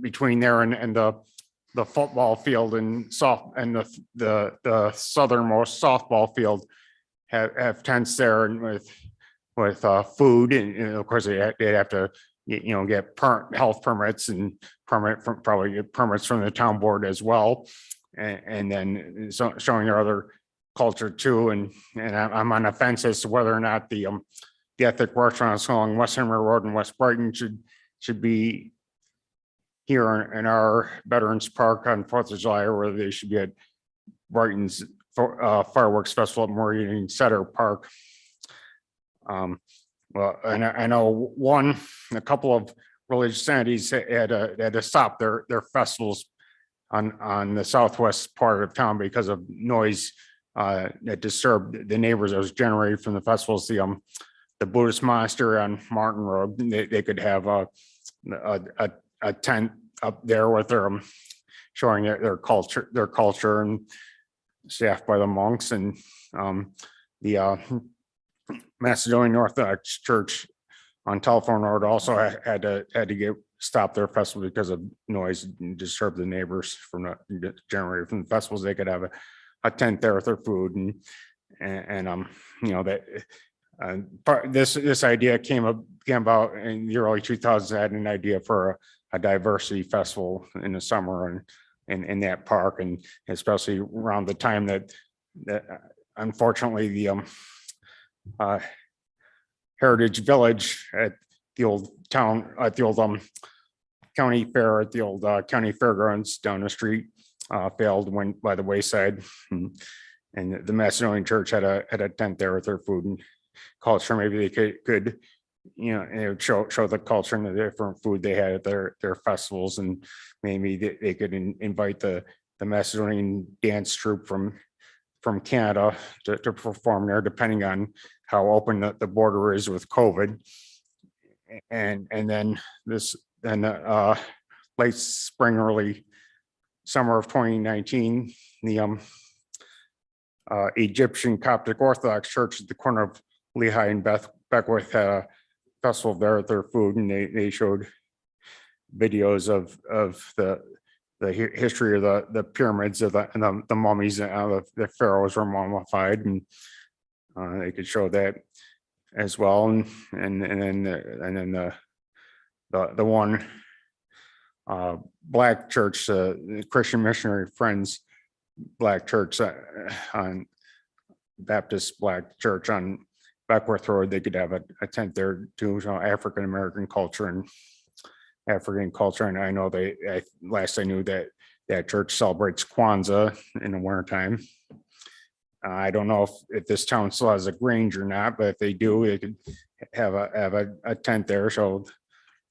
between there and the football field and the southernmost softball field have tents there, and with food, and of course they'd have to get health permits and probably get permits from the town board as well, and then showing their other culture too. And I'm on the fence as to whether or not the ethnic restaurants along West Henry Road and West Brighton should be here in our Veterans Park on 4th of July, or whether they should be at Brighton's fireworks festival at Meridian Center Park. Well, and I know a couple of religious entities had to stop their festivals on the southwest part of town because of noise that disturbed the neighbors that was generated from the festivals. The Buddhist monastery on Martin Road, they could have a tent up there with their showing their culture and staffed by the monks, and the Macedonian Orthodox Church on Telephone Road also had to stop their festival because of noise and disturb the neighbors from the generated from the festivals. They could have a tent there with their food, and you know that this idea came about in the early 2000s. I had an idea for a diversity festival in the summer and in that park, and especially around the time that unfortunately the Heritage Village at the old town, at the old county fair, at the old county fairgrounds down the street failed, went by the wayside. And the Macedonian church had a tent there with their food and culture. Maybe they could you know, it would show the culture and the different food they had at their festivals, and maybe they could invite the Macedonian dance troupe from Canada to perform there, depending on how open the border is with COVID. And then late spring, early summer of 2019, the Egyptian Coptic Orthodox Church at the corner of Lehigh and Beckwith had a festival there at their food, and they showed videos of the history of the pyramids and the mummies and the pharaohs were mummified, and they could show that as well. And then the one black church, the Christian Missionary Friends Black Church on Baptist Black Church on Beckwith Road, they could have a tent there to show African American culture and African culture. And I know last I knew that church celebrates Kwanzaa in the wintertime. I don't know if this town still has a Grange or not, but if they do, they could have a tent there, show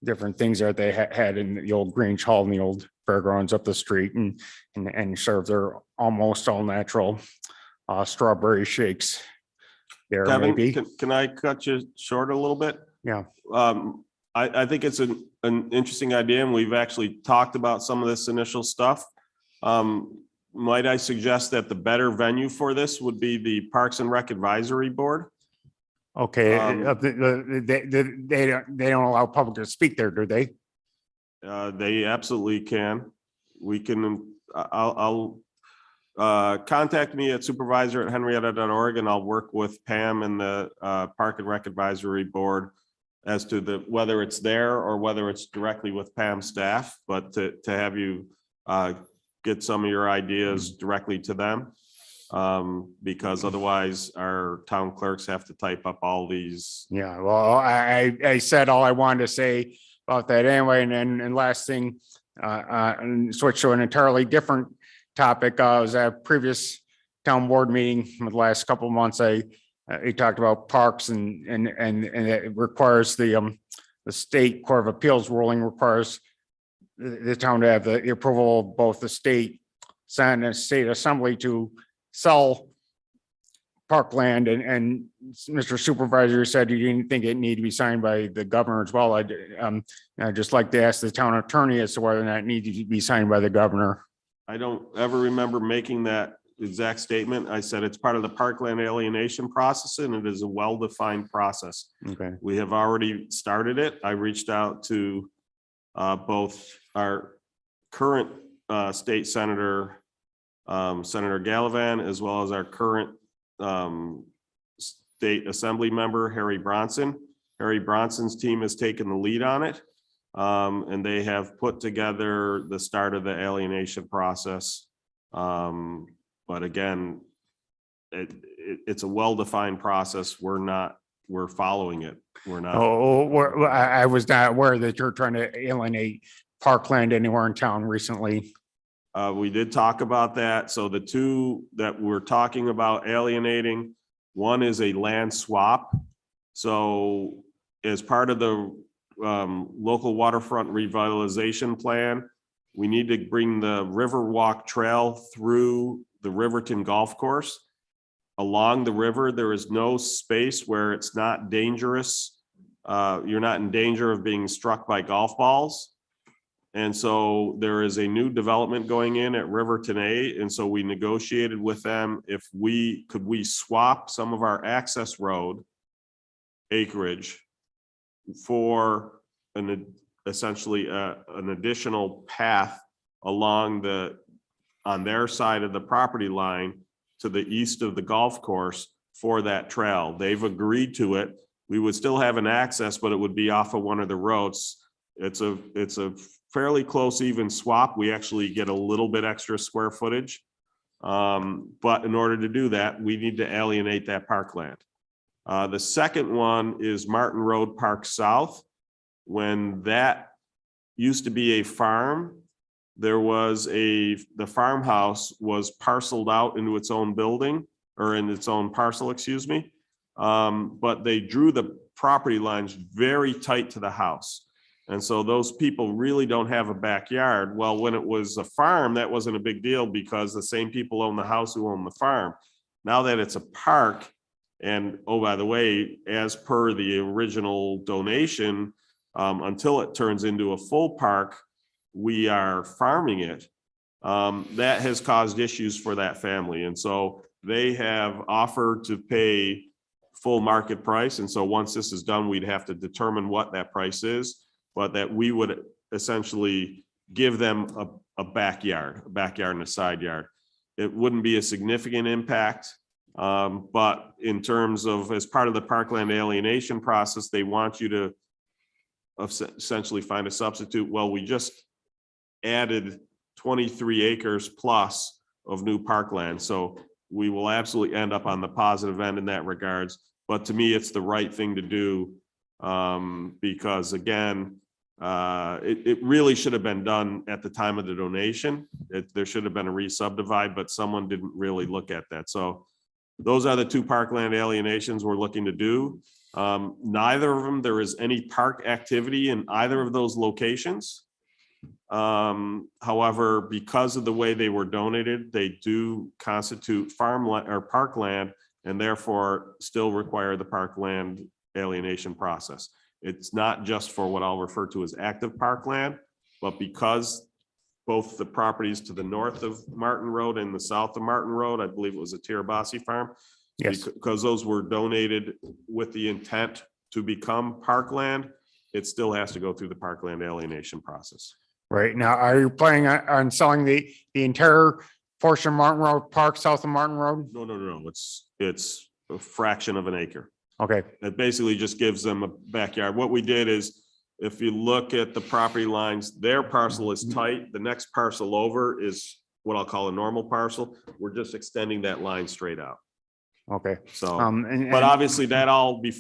different things that they had in the old Grange Hall and the old fairgrounds up the street, and serve their almost all natural strawberry shakes there. Kevin, maybe. can I cut you short a little bit? Yeah. I think it's an interesting idea, and we've actually talked about some of this initial stuff. Might I suggest that the better venue for this would be the Parks and Rec Advisory Board? Okay, they don't allow public to speak there, do they? They absolutely can. We can, I'll contact me at supervisor@henrietta.org, and I'll work with Pam and the Park and Rec Advisory Board as to whether it's there or whether it's directly with Pam's staff, but to have you get some of your ideas directly to them. Because otherwise our town clerks have to type up all these. Yeah, well, I said all I wanted to say about that anyway. And last thing, and switch to an entirely different topic. I was at a previous town board meeting in the last couple of months. He talked about parks and it requires the state Court of Appeals ruling requires the town to have the approval of both the state Senate and state assembly to sell parkland, and Mr. Supervisor said he didn't think it needed to be signed by the governor as well. I'd just like to ask the town attorney as to whether or not it needed to be signed by the governor. I don't ever remember making that exact statement. I said it's part of the parkland alienation process, and it is a well-defined process. Okay. We have already started it. I reached out to both our current state senator, Senator Gallivan, as well as our current state assembly member, Harry Bronson. Harry Bronson's team has taken the lead on it, and they have put together the start of the alienation process. But again, it's a well-defined process. We're following it. We're not. I was not aware that you're trying to alienate parkland anywhere in town recently. We did talk about that. So the two that we're talking about alienating, one is a land swap. So as part of the local waterfront revitalization plan, we need to bring the Riverwalk Trail through the Riverton Golf Course. Along the river, there is no space where it's not dangerous. You're not in danger of being struck by golf balls. And so there is a new development going in at Riverton A. And so we negotiated with them if we swap some of our access road acreage for essentially an additional path along on their side of the property line to the east of the golf course for that trail. They've agreed to it. We would still have an access, but it would be off of one of the roads. It's a fairly close even swap. We actually get a little bit extra square footage. But in order to do that, we need to alienate that parkland. The second one is Martin Road Park South. When that used to be a farm, there was the farmhouse was parceled out into its own building, or in its own parcel, excuse me. But they drew the property lines very tight to the house. And so those people really don't have a backyard. Well, when it was a farm, that wasn't a big deal because the same people own the house who own the farm. Now that it's a park, and oh, by the way, as per the original donation, until it turns into a full park, we are farming it. That has caused issues for that family. And so they have offered to pay full market price. And so once this is done, we'd have to determine what that price is, but that we would essentially give them a backyard and a side yard. It wouldn't be a significant impact. But in terms of, as part of the parkland alienation process, they want you to essentially find a substitute. Well, we just added 23 acres plus of new parkland. So we will absolutely end up on the positive end in that regards. But to me, it's the right thing to do because again, it really should have been done at the time of the donation. There should have been a re-subdivide, but someone didn't really look at that. So those are the two parkland alienations we're looking to do. Neither of them, there is any park activity in either of those locations. However, because of the way they were donated, they do constitute farmland or parkland and therefore still require the parkland alienation process. It's not just for what I'll refer to as active parkland, but because both the properties to the north of Martin Road and the south of Martin Road, I believe it was a Tirabassi farm. Yes. Because those were donated with the intent to become parkland, it still has to go through the parkland alienation process. Right. Now, are you planning on selling the entire portion of Martin Road Park south of Martin Road? No. It's a fraction of an acre. Okay. It basically just gives them a backyard. What we did is, if you look at the property lines, their parcel is tight. The next parcel over is what I'll call a normal parcel. We're just extending that line straight out. Okay. So, And but obviously that all be,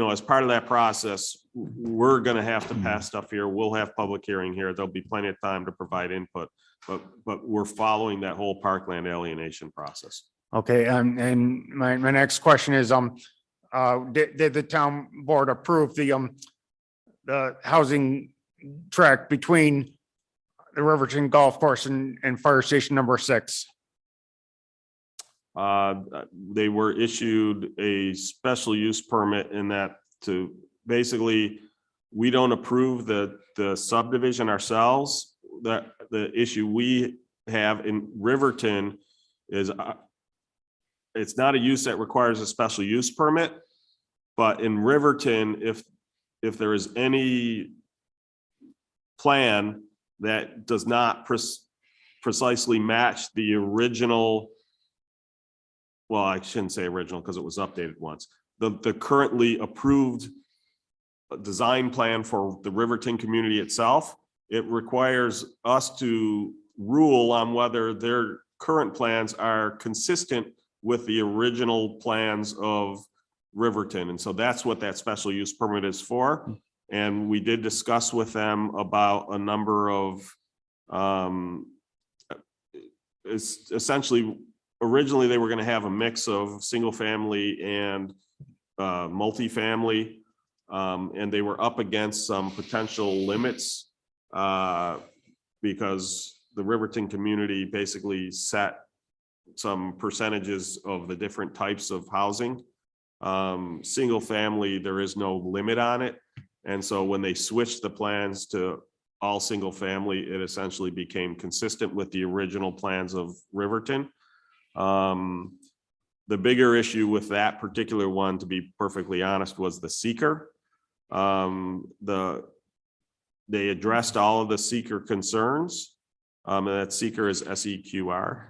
as part of that process, we're going to have to pass stuff here. We'll have public hearing here. There'll be plenty of time to provide input, but we're following that whole parkland alienation process. okay. And my next question is, did the town board approve the housing tract between the Riverton Golf Course and Fire Station number 6? They were issued a special use permit in that to basically, we don't approve the subdivision ourselves. That the issue we have in Riverton is it's not a use that requires a special use permit, but in Riverton, if there is any plan that does not precisely match the original, well, I shouldn't say original because it was updated once, the currently approved design plan for the Riverton community itself, it requires us to rule on whether their current plans are consistent with the original plans of Riverton. And so that's what that special use permit is for. And we did discuss with them about a number of, it's essentially, originally they were going to have a mix of single family and multifamily. And they were up against some potential limits because the Riverton community basically set some percentages of the different types of housing. Single family, there is no limit on it. And so when they switched the plans to all single family, it essentially became consistent with the original plans of Riverton. The bigger issue with that particular one, to be perfectly honest, was the seeker. They addressed all of the seeker concerns. And that seeker is SEQR.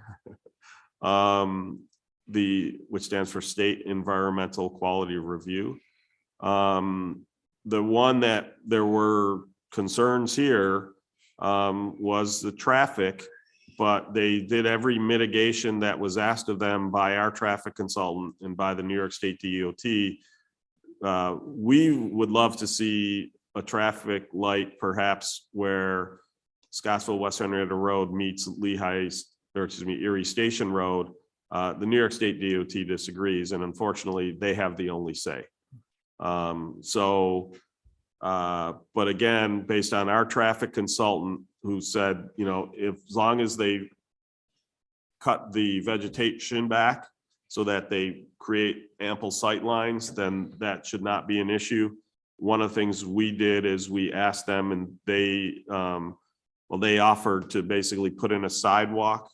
Which stands for State Environmental Quality Review. The one that there were concerns here was the traffic, but they did every mitigation that was asked of them by our traffic consultant and by the New York State DOT. We would love to see a traffic light perhaps where Scottsville West Henrietta Road meets Erie Station Road. The New York State DOT disagrees, and unfortunately, they have the only say. But again, based on our traffic consultant who said, you know, as long as they cut the vegetation back so that they create ample sight lines, then that should not be an issue. One of the things we did is we asked them, and they offered to basically put in a sidewalk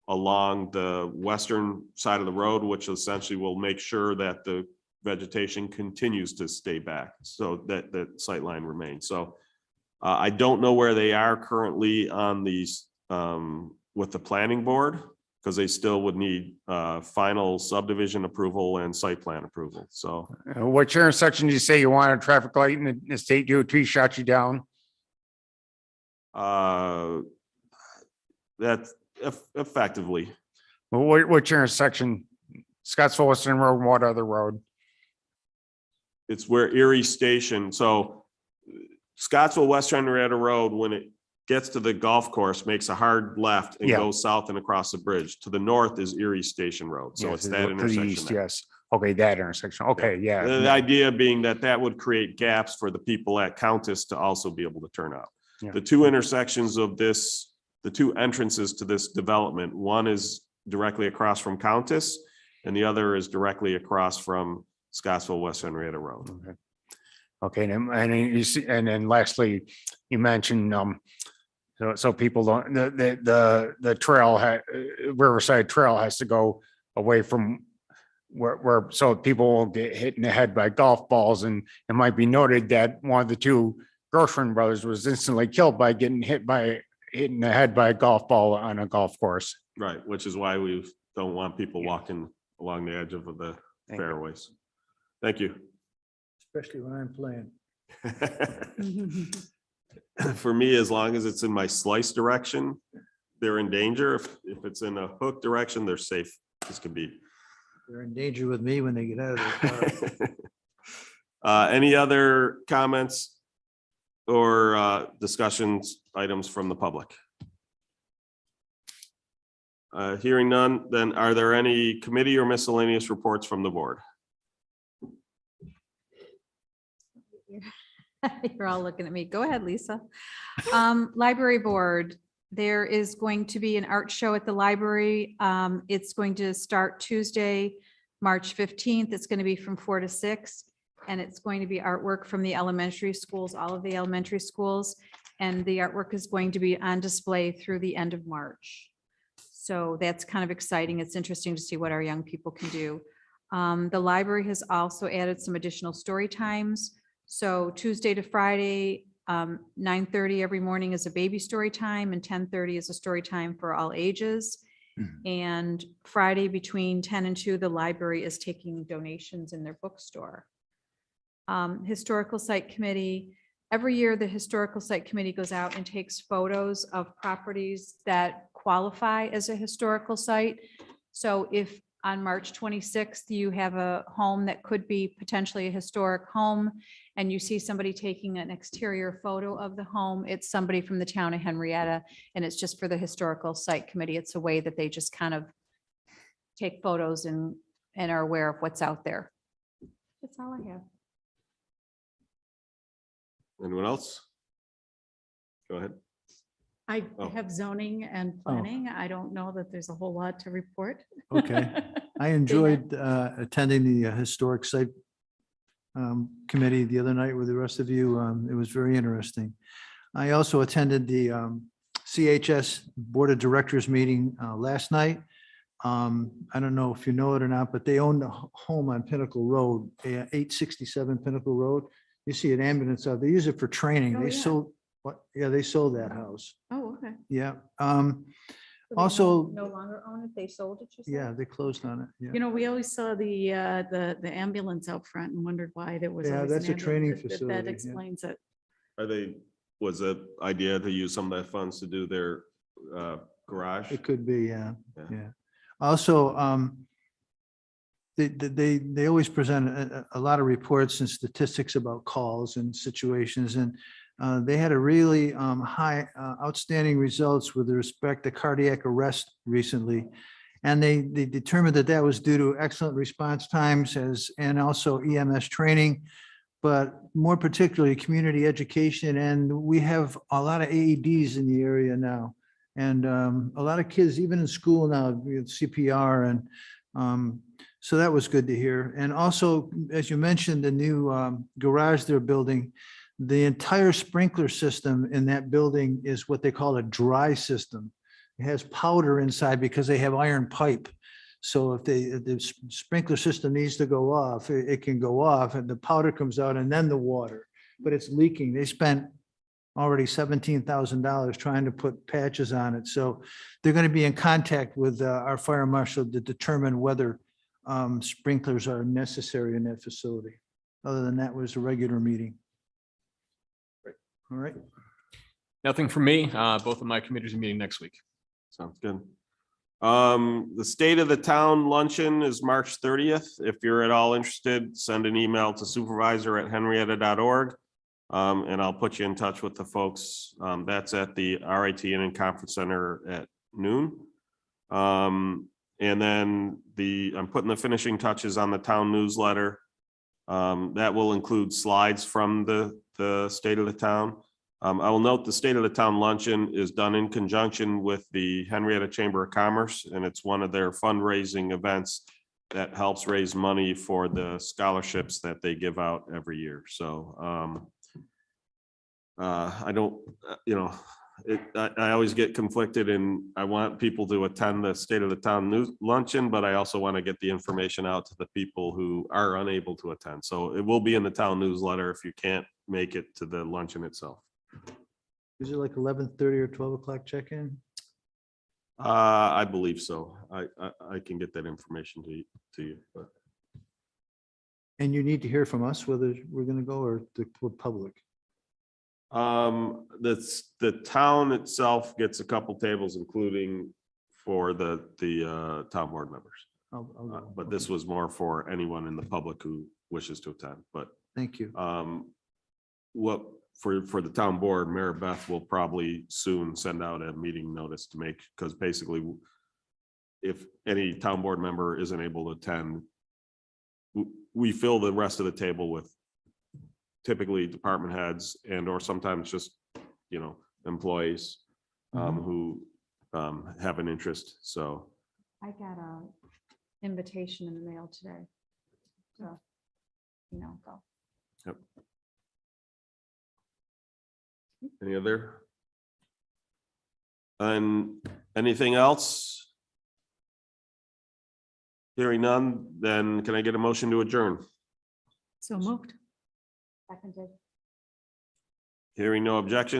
along the western side of the road, which essentially will make sure that the vegetation continues to stay back so that the sight line remains. So I don't know where they are currently on these with the planning board, because they still would need final subdivision approval and site plan approval. So What intersection did you say you want a traffic light and the state DOT shot you down? that's effectively. Which intersection? Scottsville Western Road and what other road? It's where Erie Station, so Scottsville West Henrietta Road, when it gets to the golf course, makes a hard left and Yeah. goes south and across the bridge. To the north is Erie Station Road. So Yes, it's to that the intersection. east, there. yes. Okay, that intersection. Okay, yeah. The idea being that that would create gaps for the people at Countess to also be able to turn out. Yeah. The two intersections of this, the two entrances to this development, one is directly across from Countess and the other is directly across from Scottsville West Henrietta Road. Okay. Okay, and then you see, and then lastly, you mentioned, so people don't, the trail, Riverside Trail has to go away from where, so people won't get hit in the head by golf balls. And it might be noted that one of the two Gershwin brothers was instantly killed by getting hit in the head by a golf ball on a golf course. Right, which is why we don't want people walking along the edge of the Thank you. fairways. Thank you. Especially when I'm playing. For me, as long as it's in my slice direction, they're in danger. If it's in a hook direction, they're safe. This could be. They're in danger with me when they get out of the car. Any other comments or discussions items from the public? Hearing none, then are there any committee or miscellaneous reports from the board? You're all looking at me. Go ahead, Lisa. Library Board, there is going to be an art show at the library. It's going to start Tuesday, March 15th. It's going to be from 4 to 6. And it's going to be artwork from the elementary schools, all of the elementary schools. And the artwork is going to be on display through the end of March. So that's kind of exciting. It's interesting to see what our young people can do. The library has also added some additional story times. So Tuesday to Friday, 9:30 every morning is a baby story time and 10:30 is a story time for all ages. And Friday between 10 and 2, the library is taking donations in their bookstore. Historical Site Committee, every year the Historical Site Committee goes out and takes photos of properties that qualify as a historical site. So if on March 26th, you have a home that could be potentially a historic home, and you see somebody taking an exterior photo of the home, it's somebody from the town of Henrietta, and it's just for the Historical Site Committee. It's a way that they just kind of take photos and are aware of what's out there. That's all I have. Anyone else? Go ahead. I Oh. have zoning and planning. I don't know that there's a whole lot to report. Okay. I enjoyed attending the historic site committee the other night with the rest of you. It was very interesting. I also attended the CHS Board of Directors meeting last night. I don't know if you know it or not, but they own a home on Pinnacle Road, 867 Pinnacle Road. You see an ambulance out. They use it for training. Oh, They yeah. sold, what? Yeah, they sold that house. Oh, okay. Yeah. So they Also- No longer own it, they sold it, you said? Yeah, they closed on it. Yeah. You know, we always saw the ambulance out front and wondered why there was. Yeah, always an that's a training ambulance. facility, That yeah. explains it. Was the idea to use some of that funds to do their garage? It could be, yeah, Yeah. yeah. Also, they always present a lot of reports and statistics about calls and situations, and they had a really high outstanding results with respect to cardiac arrest recently. And they determined that that was due to excellent response times and also EMS training, but more particularly community education. And we have a lot of AEDs in the area now. And a lot of kids, even in school now, with CPR. And so that was good to hear. And also, as you mentioned, the new garage they're building, the entire sprinkler system in that building is what they call a dry system. It has powder inside because they have iron pipe. So if the sprinkler system needs to go off, it can go off and the powder comes out and then the water, but it's leaking. They spent already $17,000 trying to put patches on it. So they're going to be in contact with our fire marshal to determine whether sprinklers are necessary in that facility. Other than that, it was a regular meeting. All right. Nothing from me. Both of my committees are meeting next week. Sounds good. The State of the Town Luncheon is March 30th. If you're at all interested, send an email to supervisor@henrietta.org. And I'll put you in touch with the folks. That's at the RITN and Conference Center at noon. And then I'm putting the finishing touches on the town newsletter. That will include slides from the State of the Town. I will note the State of the Town Luncheon is done in conjunction with the Henrietta Chamber of Commerce, and it's one of their fundraising events that helps raise money for the scholarships that they give out every year. So I don't, I always get conflicted, and I want people to attend the State of the Town news luncheon, but I also want to get the information out to the people who are unable to attend. So it will be in the town newsletter if you can't make it to the luncheon itself. Is it like 11:30 or 12 o'clock check-in? I believe so. I can get that information to you, but And you need to hear from us whether we're going to go or the public. the town itself gets a couple tables, including for the town board members. I'll go. But this was more for anyone in the public who wishes to attend, but Thank you. what for the town board, Mayor Beth will probably soon send out a meeting notice to make, because basically if any town board member isn't able to attend, we fill the rest of the table with typically department heads and or sometimes just, employees who have an interest. So I got a invitation in the mail today. So, go. Yep. Any other? And anything else? Hearing none, then can I get a motion to adjourn? So moved. Seconded. Hearing no objection,